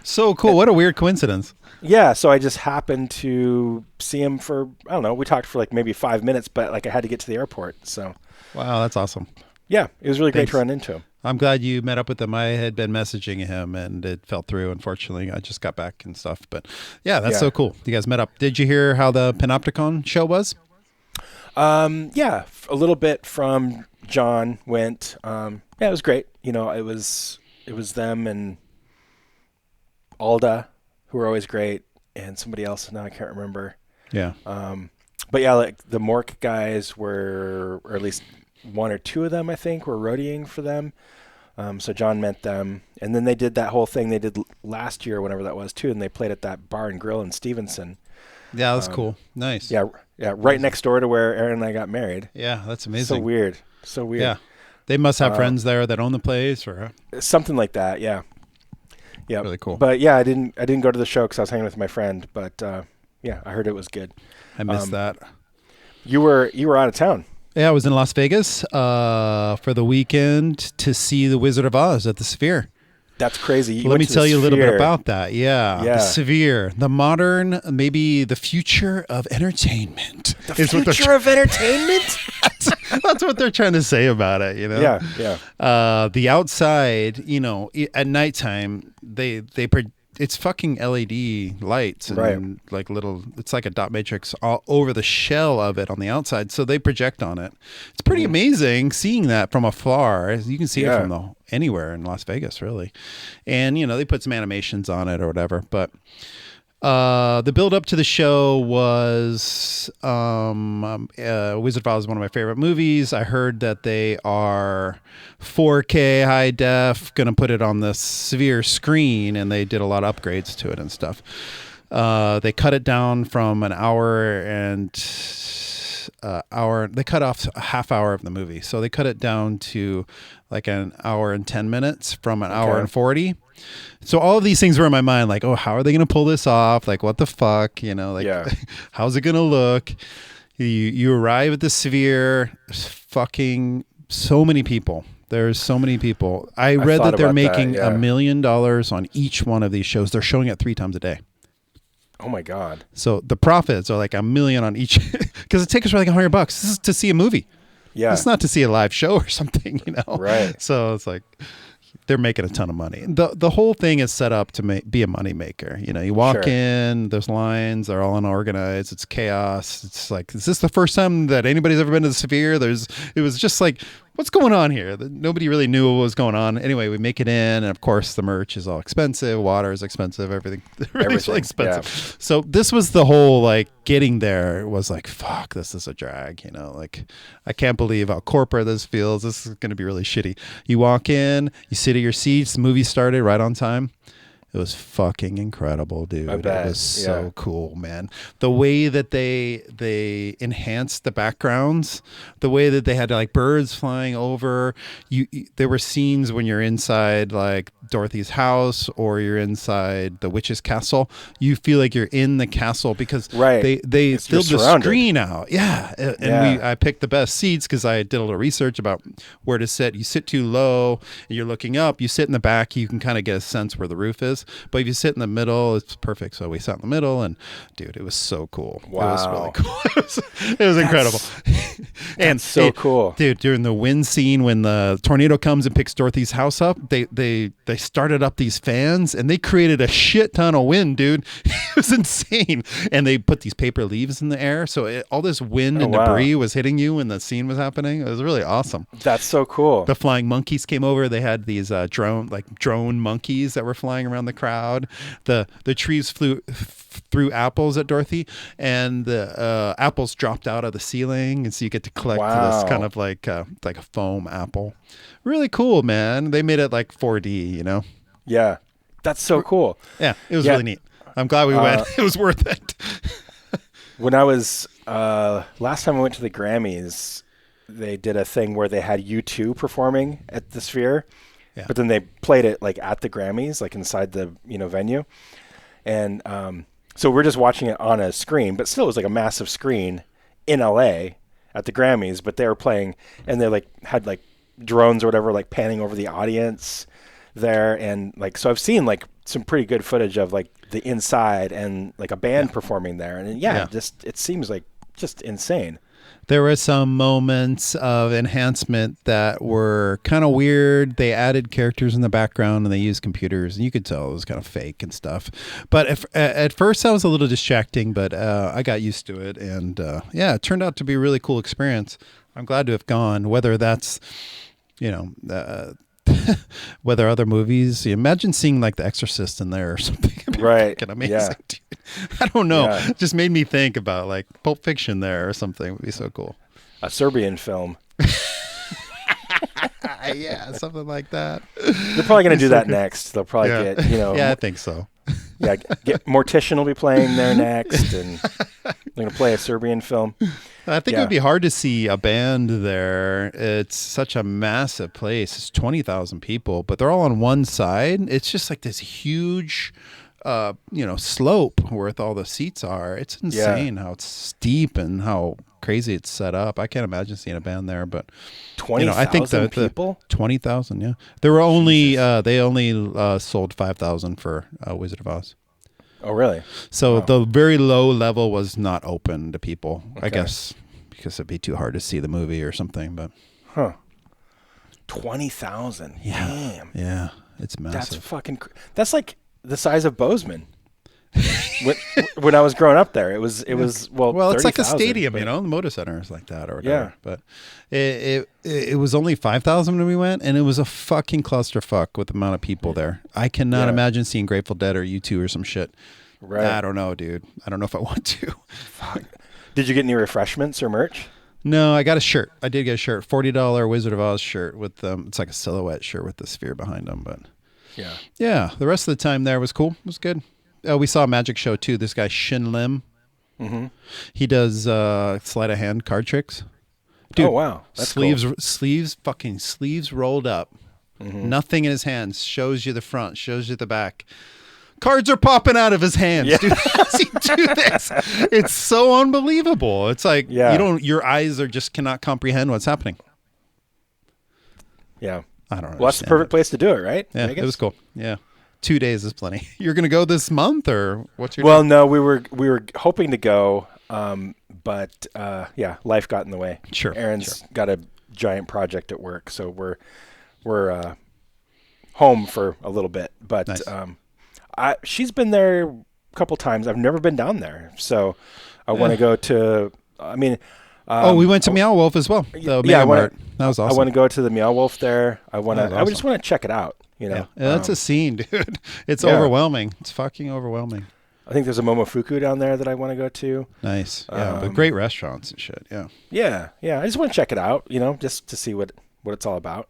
So cool. What a weird coincidence. Yeah, so I just happened to see him for, I don't know, we talked for like maybe 5 minutes, but like I had to get to the airport. So wow, that's awesome. Yeah, it was really great to run into him. I'm glad you met up with him. I had been messaging him and it fell through, unfortunately. I just got back and stuff. But yeah, that's so cool. You guys met up. Did you hear how the Panopticon show was? Yeah, a little bit from John went. Yeah, it was great. It was them and Alda, who were always great, and somebody else. Now I can't remember. Yeah. But yeah, like the Mork guys were, or at least one or two of them, I think, were roadieing for them. So John met them. And then they did that whole thing they did last year, whenever that was, too. And they played at that bar and grill in Stevenson. Yeah, that's cool. Nice. Yeah, right next door to where Aaron and I got married. Yeah, that's amazing. So weird. Yeah. They must have friends there that own the place or something like that, yeah. Yeah. Really cool. But yeah, I didn't go to the show because I was hanging with my friend. But yeah, I heard it was good. I missed that. You were out of town. Yeah, I was in Las Vegas for the weekend to see The Wizard of Oz at the Sphere. That's crazy. Let me tell you a little bit about that. Yeah. The Sphere, the modern, maybe the future of entertainment. The future of entertainment? That's what they're trying to say about it, Yeah. The outside, at nighttime, it's fucking LED lights and like little, it's like a dot matrix all over the shell of it on the outside. So they project on it. It's pretty amazing seeing that from afar. You can see it from anywhere in Las Vegas, really. And, they put some animations on it or whatever. But the build up to the show was Wizard of Oz is one of my favorite movies. I heard that they are 4K high def, going to put it on the Sphere screen, and they did a lot of upgrades to it and stuff. They cut it down from an hour and they cut off a half hour of the movie. So they cut it down to like an hour and 10 minutes from an hour and 40. So all of these things were in my mind, like, oh, how are they going to pull this off? Like, what the fuck? How's it going to look? You arrive at the Sphere, fucking so many people. There's so many people. I read that they're making $1 million on each one of these shows. They're showing it 3 times a day. Oh my God. So the profits are like $1 million on each because the tickets are like $100. This is to see a movie. Yeah. It's not to see a live show or something, Right. So it's like they're making a ton of money. The whole thing is set up to be a money maker. You walk in, there's lines, they're all unorganized, it's chaos. It's like, is this the first time that anybody's ever been to the Sphere? It was just like, what's going on here? Nobody really knew what was going on. Anyway, we make it in, and of course the merch is all expensive, water is expensive, everything's really expensive. Yeah. So this was the whole like getting there was like, fuck, this is a drag, like I can't believe how corporate this feels. This is going to be really shitty. You walk in, you sit at your seats, the movie started right on time. It It was fucking incredible, dude. I bet. It was so cool, man. The way that they enhanced the backgrounds, the way that they had like birds flying over. There were scenes when you're inside like Dorothy's house or you're inside the witch's castle. You feel like you're in the castle because they filled the screen out. Yeah, and I picked the best seats because I did a little research about where to sit. You sit too low and you're looking up. You sit in the back, you can kind of get a sense where the roof is. But if you sit in the middle, it's perfect. So we sat in the middle, and dude, it was so cool. Wow. It was really cool. It was incredible. And so cool, dude. During the wind scene, when the tornado comes and picks Dorothy's house up, they started up these fans, and they created a shit ton of wind, dude. It was insane. And they put these paper leaves in the air, so all this wind and debris was hitting you when the scene was happening. It was really awesome. That's so cool. The flying monkeys came over. They had these drone monkeys that were flying around the crowd. The trees threw apples at Dorothy, and the apples dropped out of the ceiling, and so you get to collect this kind of like a foam apple. Really cool, man. They made it like 4D, you know? Yeah, that's so cool. Yeah, it was really neat. I'm glad we went. It was worth it. When I was last time I went to the Grammys, they did a thing where they had U2 performing at the Sphere, but then they played it like at the Grammys, like inside the venue, and so we're just watching it on a screen, but still it was like a massive screen in LA at the Grammys. But they were playing, and they like had like drones or whatever like panning over the audience there, and like so I've seen like some pretty good footage of like the inside and like a band performing there, and just it seems like just insane. There were some moments of enhancement that were kind of weird. They added characters in the background and they used computers, and you could tell it was kind of fake and stuff. But at first that was a little distracting, but I got used to it, and it turned out to be a really cool experience. I'm glad to have gone, whether that's, whether other movies, imagine seeing like The Exorcist in there or something. Right. Amazing, dude. I don't know. Yeah. It just made me think about like Pulp Fiction there or something. It would be so cool. A Serbian film. Yeah, something like that. They're probably going to do that next. They'll probably get, Yeah, I think so. Yeah, Mortician will be playing there next, and they're going to play a Serbian film. I think it would be hard to see a band there. It's such a massive place. It's 20,000 people, but they're all on one side. It's just like this huge, slope where all the seats are. It's insane how it's steep and how crazy it's set up. I can't imagine seeing a band there, but 20,000 I think the people? 20,000, yeah. There were only they only sold 5,000 for Wizard of Oz. Oh, really? So the very low level was not open to people, I guess, because it'd be too hard to see the movie or something. But 20,000. Yeah, damn. Yeah, it's massive. That's like the size of Bozeman. when I was growing up there, it was well, it's like a stadium, the Moda Center is like that or whatever. Yeah. But it was only 5,000 when we went, and it was a fucking clusterfuck with the amount of people there. I cannot imagine seeing Grateful Dead or U2 or some shit. Right. I don't know, dude. I don't know if I want to. Fuck. Did you get any refreshments or merch? No, I got a shirt. I did get a shirt, $40 Wizard of Oz shirt with it's like a silhouette shirt with the sphere behind them. But yeah, the rest of the time there was cool. It was good. We saw a magic show too. This guy Shin Lim. Mm-hmm. He does sleight of hand card tricks. Dude, oh wow, that's cool. Sleeves rolled up. Mm-hmm. Nothing in his hands. Shows you the front. Shows you the back. Cards are popping out of his hands. Yeah. Dude, how does he do this? It's so unbelievable. It's like your eyes just cannot comprehend what's happening. Yeah, I don't know. Well, that's the perfect place to do it, right? Yeah, it was cool. Yeah. 2 days is plenty. You're going to go this month, or what's your? Well, no, we were hoping to go, but life got in the way. Sure. Erin's got a giant project at work, so we're home for a little bit. But nice. She's been there a couple times. I've never been down there, so I want to go to. I mean. We went to Meow Wolf as well. That was awesome. I want to go to the Meow Wolf there. I just want to check it out. That's a scene, dude. It's overwhelming. It's fucking overwhelming. I think there's a Momofuku down there that I want to go to. Nice. Yeah, but great restaurants and shit. Yeah. Yeah. I just want to check it out, just to see what it's all about.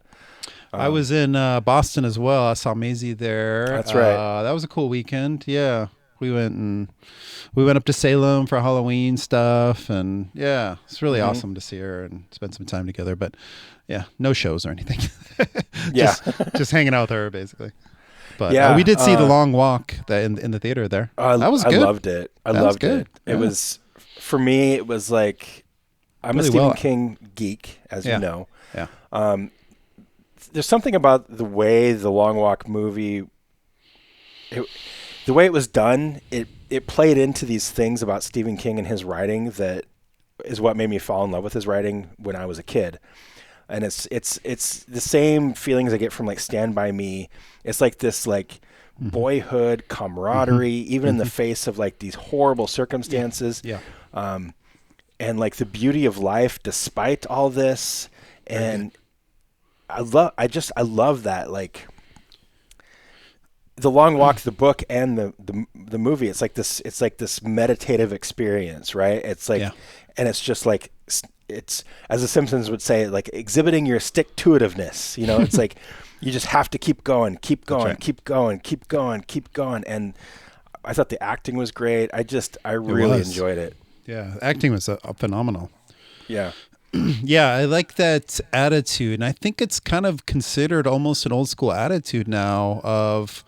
I was in Boston as well. I saw Maisie there. That's right. That was a cool weekend. Yeah, we went up to Salem for Halloween stuff, and yeah, it's really awesome to see her and spend some time together. But yeah, no shows or anything. just hanging out with her basically. But we did see The Long Walk in the theater there. That was good. I loved it. I loved it. It was, for me, it was like, I'm really a Stephen King geek, as you know. Yeah. There's something about the way the Long Walk movie, the way it was done, it played into these things about Stephen King and his writing that is what made me fall in love with his writing when I was a kid. And it's the same feelings I get from like Stand By Me. It's like this like boyhood camaraderie, even in the face of like these horrible circumstances. Yeah. And like the beauty of life despite all this. And I love that, like The Long Walk, the book and the movie. It's like this meditative experience, right? It's like, and it's just like, it's, as the Simpsons would say, like exhibiting your stick-to-itiveness. You know, it's like you just have to keep going. And I thought the acting was great. I really enjoyed it. Yeah, acting was phenomenal. Yeah. Yeah, I like that attitude, and I think it's kind of considered almost an old school attitude now of,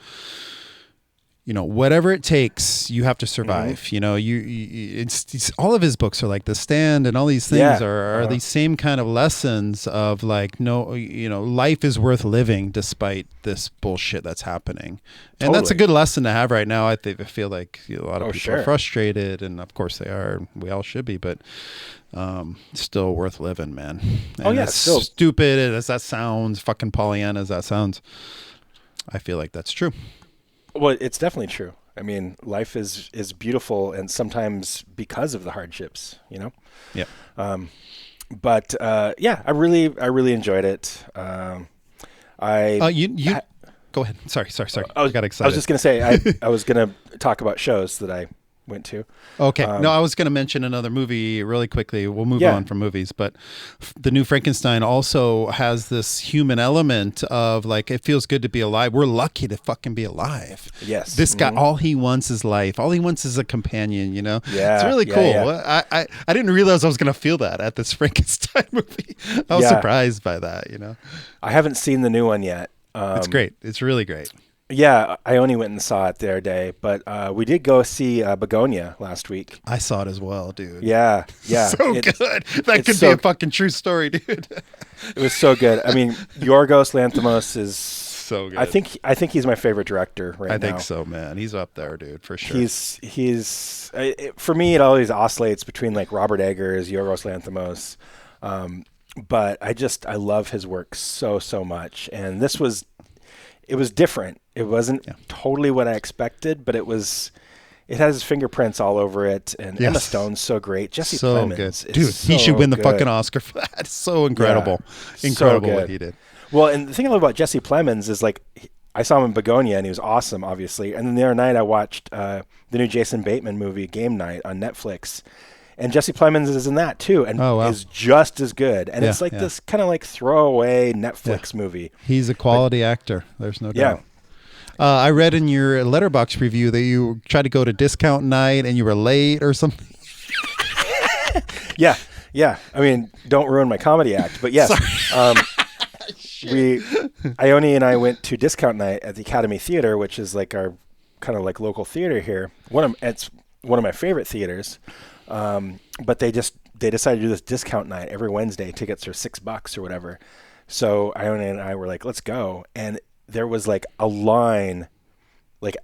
you know, whatever it takes, you have to survive. You know, it's all of his books are like The Stand, and all these things are these same kind of lessons of like, no, you know, life is worth living despite this bullshit that's happening. And that's a good lesson to have right now. I feel like a lot of people are frustrated, and of course they are. We all should be, but still worth living, man. And as stupid as that sounds, fucking Pollyanna as that sounds, I feel like that's true. Well, it's definitely true. I mean, life is beautiful, and sometimes because of the hardships, you know? Yeah. But I really enjoyed it. Go ahead. Sorry. I got excited. I was just going to say, I was going to talk about shows that I went to. Okay. No, I was going to mention another movie really quickly. We'll move on from movies, but the new Frankenstein also has this human element of like, it feels good to be alive. We're lucky to fucking be alive. Yes. This guy, all he wants is life. All he wants is a companion, you know? Yeah. It's really cool. Yeah. I didn't realize I was going to feel that at this Frankenstein movie. I was surprised by that, you know? I haven't seen the new one yet. It's great. It's really great. Yeah, I only went and saw it the other day, but we did go see Begonia last week. I saw it as well, dude. Yeah. So good. That could be a fucking true story, dude. It was so good. I mean, Yorgos Lanthimos is so good. I think he's my favorite director right now. I think so, man. He's up there, dude, for sure. He's for me, it always oscillates between like Robert Eggers, Yorgos Lanthimos, but I love his work so much, and it was different. It wasn't totally what I expected, but it has his fingerprints all over it. And Emma Stone's so great. Jesse Plemons, good. Dude, he should win the fucking Oscar for that. It's so incredible. Yeah, incredible what he did. Well, and the thing I love about Jesse Plemons is like, I saw him in Begonia and he was awesome, obviously. And then the other night I watched the new Jason Bateman movie, Game Night, on Netflix. And Jesse Plemons is in that too, and is just as good. And it's like this kind of like throwaway Netflix movie. He's a quality actor. There's no doubt. I read in your Letterboxd review that you tried to go to discount night and you were late or something. Yeah. I mean, don't ruin my comedy act, but yes. Ione and I went to discount night at the Academy Theater, which is like our kind of like local theater here. It's one of my favorite theaters. But they decided to do this discount night every Wednesday. Tickets are $6 or whatever. So Ione and I were like, let's go. And there was like a line, like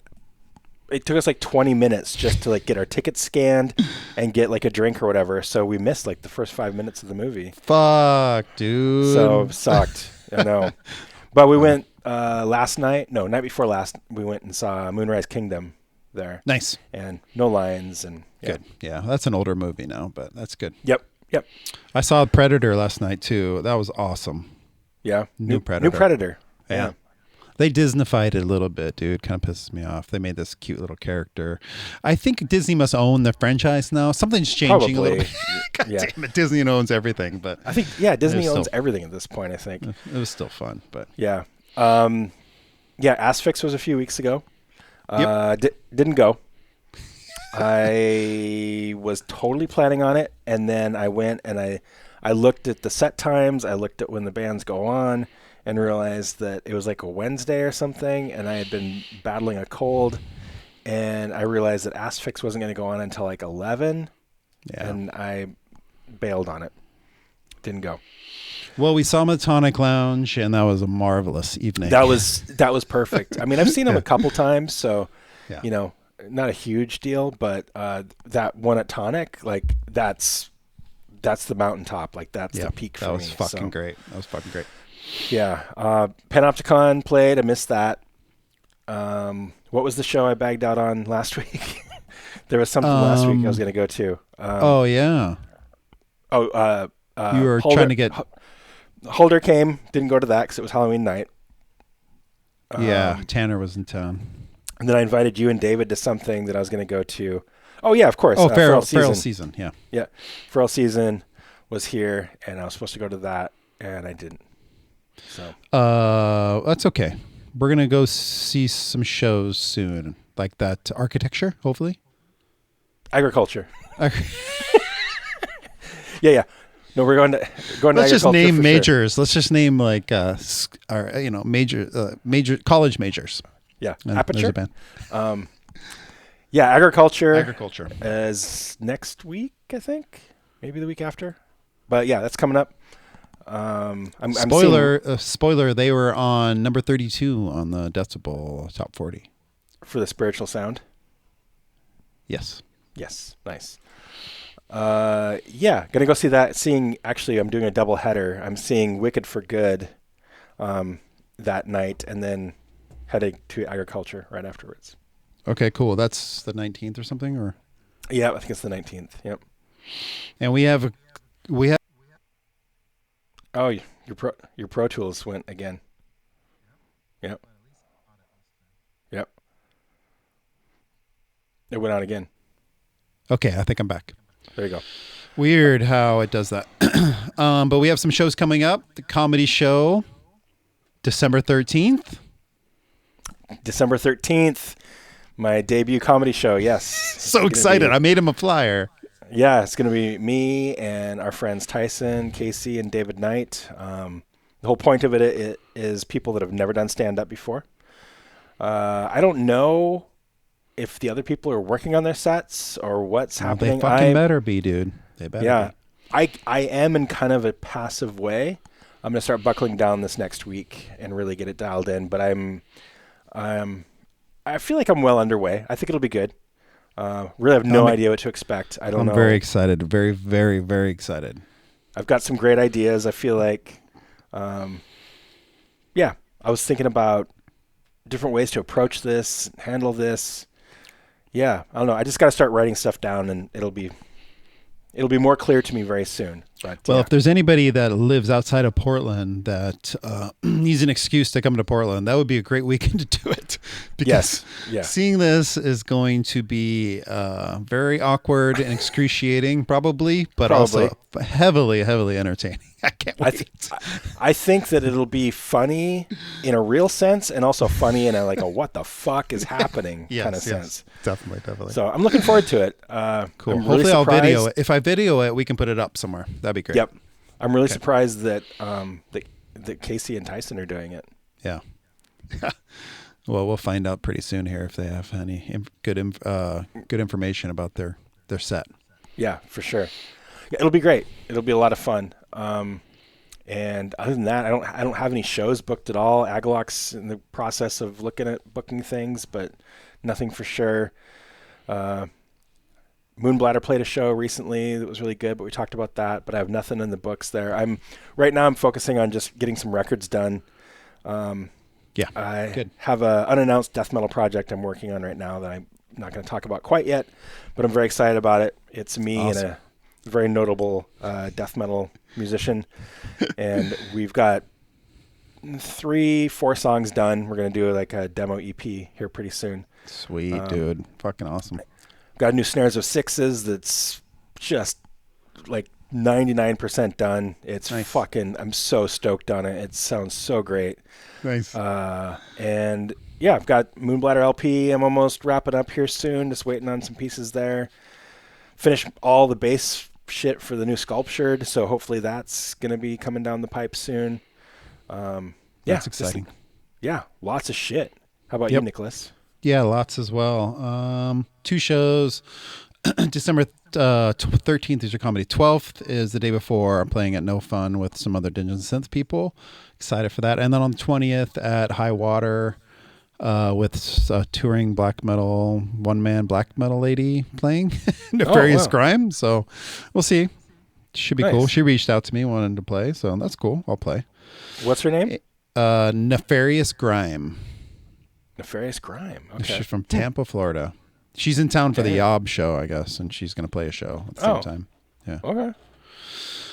it took us like 20 minutes just to like get our tickets scanned and get like a drink or whatever. So we missed like the first 5 minutes of the movie. Fuck, dude. So sucked. I know. But we went night before last, we went and saw Moonrise Kingdom there. Nice. And no lions and good. Yeah, that's an older movie now, but that's good. Yep. I saw Predator last night too. That was awesome. Yeah. New Predator. New Predator. Yeah. They Disneyfied it a little bit, dude. Kind of pisses me off. They made this cute little character. I think Disney must own the franchise now. Something's changing a little bit. God damn it, Disney owns everything. But I think, Disney owns everything at this point, I think. It was still fun, but. Yeah. Asphyx was a few weeks ago. Didn't go. I was totally planning on it, and then I went and I looked at the set times. I looked at when the bands go on, and realized that it was like a Wednesday or something, and I had been battling a cold, and I realized that Asphyx wasn't going to go on until like 11, and I bailed on it. Didn't go. Well, we saw him at Tonic Lounge, and that was a marvelous evening. That was perfect. I mean, I've seen him a couple times, so not a huge deal, but that one at Tonic, like that's the mountaintop. Like that's the peak for me. That was fucking great. That was fucking great. Yeah. Panopticon played. I missed that. What was the show I bagged out on last week? There was something last week I was going to go to. You were trying to get... Holder came. Didn't go to that because it was Halloween night. Tanner was in town. And then I invited you and David to something that I was going to go to. Oh, yeah, of course. Feral Season, yeah. Yeah. Feral Season was here, and I was supposed to go to that, and I didn't. So that's okay. We're going to go see some shows soon, like that architecture, hopefully. Agriculture. Yeah. No, we're going to Let's just name majors. Sure. Let's just name like major college majors. Yeah, Aperture. Agriculture. Agriculture is next week, I think, maybe the week after. But yeah, that's coming up. Spoiler. They were on number 32 on the Decibel Top 40 for the spiritual sound. Yes. Nice. Gonna go see that. Actually, I'm doing a double header. I'm seeing Wicked for Good that night, and then heading to Agriculture right afterwards. Okay, cool. That's the 19th or something, or? Yeah, I think it's the 19th. Yep. And we have. Oh, your Pro Tools went again. Yep. It went out again. Okay, I think I'm back. There you go. Weird how it does that. But we have some shows coming up. The comedy show, December 13th. December 13th, my debut comedy show, yes. So excited. I made him a flyer. Yeah, it's going to be me and our friends Tyson, Casey, and David Knight. The whole point of it is people that have never done stand-up before. I don't know if the other people are working on their sets or what's happening. They fucking better be, dude. They better be. I am in kind of a passive way. I'm going to start buckling down this next week and really get it dialed in. But I feel like I'm well underway. I think it'll be good. Really have no idea what to expect. I don't know. I'm very excited. Very, very, very excited. I've got some great ideas. I feel like, I was thinking about different ways to approach this, handle this. Yeah, I don't know. I just got to start writing stuff down, and it'll be more clear to me very soon. But, if there's anybody that lives outside of Portland that needs an excuse to come to Portland, that would be a great weekend to do it. Because seeing this is going to be very awkward and excruciating, probably, but also heavily, heavily entertaining. I can't wait. I think that it'll be funny in a real sense, and also funny in a what the fuck is happening kind of sense. Definitely. So I'm looking forward to it. Cool. Hopefully I'll video it. If I video it, we can put it up somewhere. That'd be great. Yep. I'm really surprised that that Casey and Tyson are doing it. Yeah. Well, we'll find out pretty soon here if they have any good information about their set. Yeah, for sure. Yeah, it'll be great. It'll be a lot of fun. And other than that, I don't have any shows booked at all. Agaloc's in the process of looking at booking things, but nothing for sure. Moonbladder played a show recently that was really good, but we talked about that. But I have nothing in the books there. I'm focusing on just getting some records done. I have an unannounced death metal project I'm working on right now that I'm not going to talk about quite yet, but I'm very excited about it. It's me and a very notable death metal musician, and we've got 3-4 songs done. We're going to do like a demo EP here pretty soon. Sweet, dude. Fucking awesome. Got new snares of 6s that's just like 99% done. It's nice. Fucking, I'm so stoked on it. It sounds so great. Nice. And yeah, I've got Moonbladder LP. I'm almost wrapping up here soon. Just waiting on some pieces there. Finish all the bass shit for the new Sculptured. So hopefully that's going to be coming down the pipe soon. That's exciting. Lots of shit. How about you, Nicholas? Yeah, lots as well. 2 shows. December 13th is your comedy. 12th is the day before. I'm playing at No Fun with some other Dungeons and Synth people. Excited for that. And then on the 20th at High Water with a touring black metal, one-man black metal lady playing Nefarious Grime. So we'll see. Should be cool. She reached out to me, wanted to play. So that's cool. I'll play. What's her name? Nefarious Grime. Nefarious Grime. Okay. She's from Tampa, Florida. She's in town for the Yob show, I guess, and she's going to play a show at the same time. Yeah. Okay.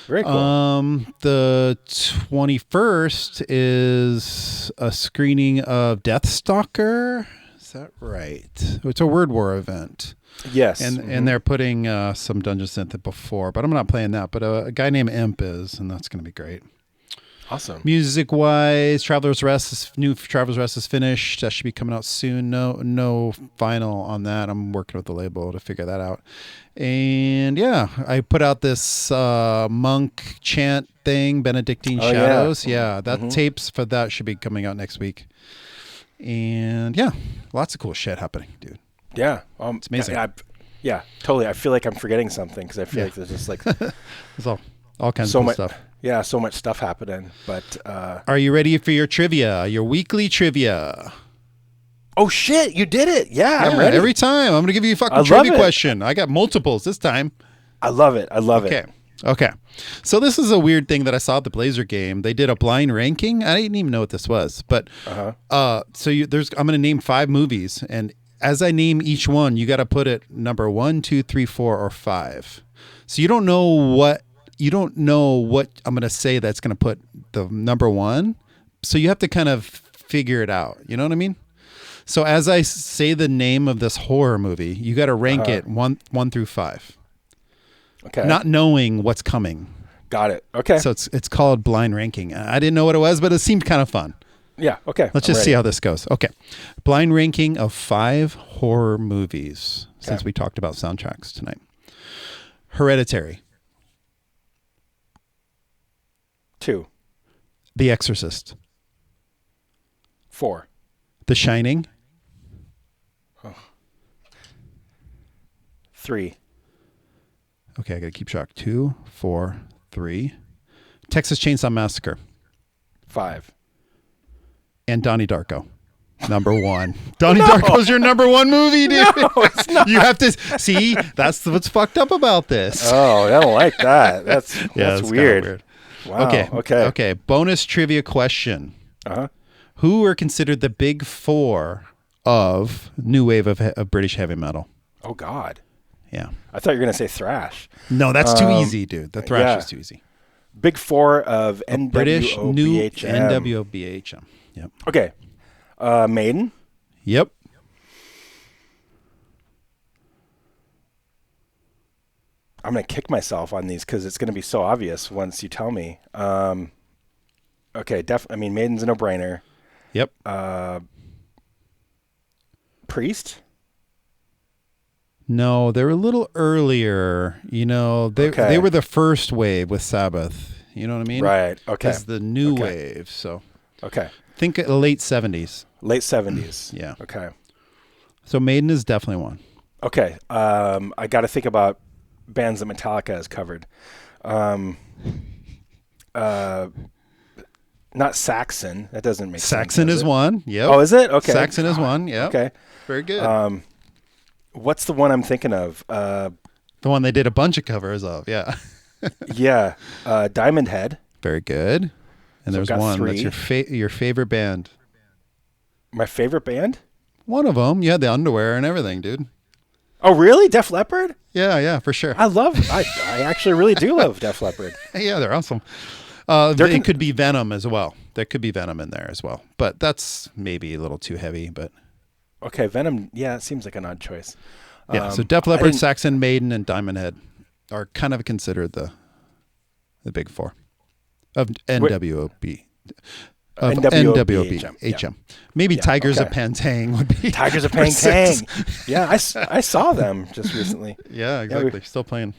Very cool. The 21st is a screening of Deathstalker. Is that right? It's a Word War event. Yes. And they're putting some Dungeon Synth before, but I'm not playing that. But a guy named Imp is, and that's going to be great. Awesome. Music-wise, new Traveler's Rest is finished. That should be coming out soon. No final on that. I'm working with the label to figure that out. And yeah, I put out this monk chant thing, Benedictine Shadows. Yeah, that tapes for that should be coming out next week. And yeah, lots of cool shit happening, dude. Yeah. It's amazing. Yeah, totally. I feel like I'm forgetting something because I feel like there's just like... There's all kinds of cool stuff. Yeah, so much stuff happening. But are you ready for your trivia? Your weekly trivia? Oh shit! You did it. Yeah, I'm ready. Every time I'm gonna give you a fucking trivia question. I got multiples this time. I love it. Okay. So this is a weird thing that I saw at the Blazer game. They did a blind ranking. I didn't even know what this was, but I'm gonna name 5 movies, and as I name each one, you got to put it number 1, 2, 3, 4, or 5. So you don't know what I'm going to say that's going to put the number 1. So you have to kind of figure it out. You know what I mean? So as I say the name of this horror movie, you got to rank it 1 through 5. Okay. Not knowing what's coming. Got it. Okay. So it's called blind ranking. I didn't know what it was, but it seemed kind of fun. Yeah. Okay. Let's just see how this goes. Okay. Blind ranking of 5 horror movies since we talked about soundtracks tonight. Hereditary. 2. The Exorcist. 4. The Shining. 3. Okay, I got to keep track. 2, 4, 3. Texas Chainsaw Massacre. 5. And Donnie Darko. Number 1. Donnie Darko's your number 1 movie, dude. No, it's not. You have to see. That's what's fucked up about this. Oh, I don't like that. That's weird. Wow. Okay. Bonus trivia question. Who are considered the big 4 of new wave of British heavy metal? Oh God. Yeah. I thought you were gonna say thrash. No, that's too easy, dude. The thrash is too easy. Big 4 of NWOBHM. British new NWOBHM. Yep. Okay. Maiden. Yep. I'm going to kick myself on these because it's going to be so obvious once you tell me. Okay, Maiden's a no-brainer. Yep. Priest? No, they were a little earlier. You know, they were the first wave with Sabbath. You know what I mean? Right. Okay. It's the new wave. So. Okay. Think late 70s. Late 70s. Yeah. Okay. So Maiden is definitely one. Okay. I got to think about bands that Metallica has covered. Not Saxon. That doesn't make sense. Saxon is one. Yep. Oh, is it? Okay. Saxon is one. Yeah. Okay. Very good. What's the one I'm thinking of? The one they did a bunch of covers of. Yeah. Yeah. Diamond Head. Very good. And there's one 3. That's your favorite band. My favorite band? One of them. You had the underwear and everything, dude. Oh, really? Def Leppard? Yeah, for sure. I actually really do love Def Leppard. Yeah, they're awesome. It could be Venom as well. There could be Venom in there as well, but that's maybe a little too heavy. But okay, Venom. Yeah, it seems like an odd choice. Yeah, so Def Leppard, Saxon, Maiden, and Diamond Head are kind of considered the big four of NWOB. Of NWOB, HM. Maybe Tigers of Pantang would be. Tigers of Pantang. Yeah, I saw them just recently. Yeah, exactly. Still playing.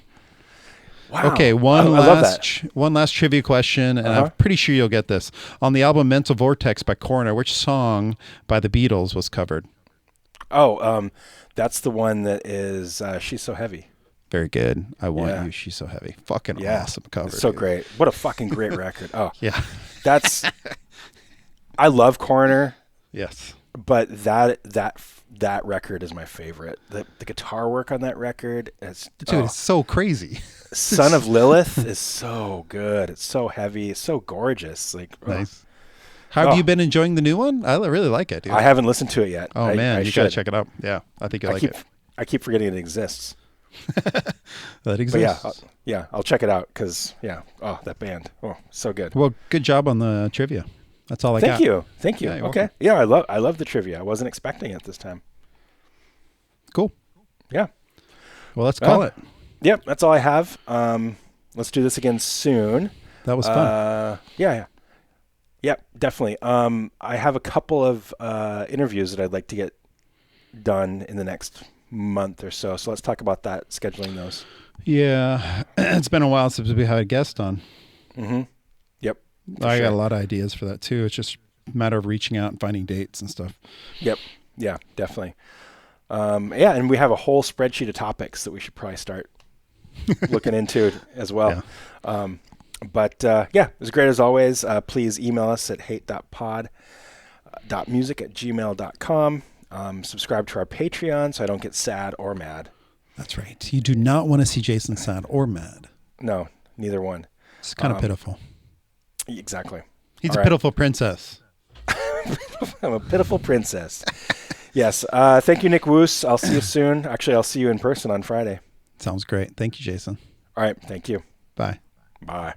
Wow. Okay, one last trivia question, and I'm pretty sure you'll get this. On the album Mental Vortex by Coroner, which song by the Beatles was covered? Oh, that's the one that is She's So Heavy. Very good. I Want You, She's So Heavy. Fucking awesome cover. It's so great. What a fucking great record. Oh. Yeah. I love Coroner. Yes. But that record is my favorite. The guitar work on that record is it's so crazy. Son of Lilith is so good. It's so heavy. It's so gorgeous. Like nice. How have you been enjoying the new one? I really like it, dude. I haven't listened to it yet. Oh, man. You got to check it out. Yeah. I think you'll like it. I keep forgetting it exists. That exists. But I'll check it out because, that band. Oh, so good. Well, good job on the trivia. That's all I got. Thank you. Yeah, okay. welcome. Yeah, I love the trivia. I wasn't expecting it this time. Cool. Yeah. Well, let's call it. Yep, that's all I have. Let's do this again soon. That was fun. Yeah. Yep, definitely. I have a couple of interviews that I'd like to get done in the next month or so. So let's talk about that, scheduling those. Yeah. It's been a while since we had a guest on. Mm-hmm. Yep. I got a lot of ideas for that too. It's just a matter of reaching out and finding dates and stuff. Yep. Yeah, definitely. And we have a whole spreadsheet of topics that we should probably start looking into as well. Yeah. It was great as always. Please email us at hate.pod.music@gmail.com. Subscribe to our Patreon so I don't get sad or mad. That's right. You do not want to see Jason sad or mad. No, neither one. It's kind of pitiful. Exactly. He's a pitiful princess. I'm a pitiful princess. Yes. Thank you, Nick Wusz. I'll see you soon. Actually, I'll see you in person on Friday. Sounds great. Thank you, Jason. All right. Thank you. Bye. Bye.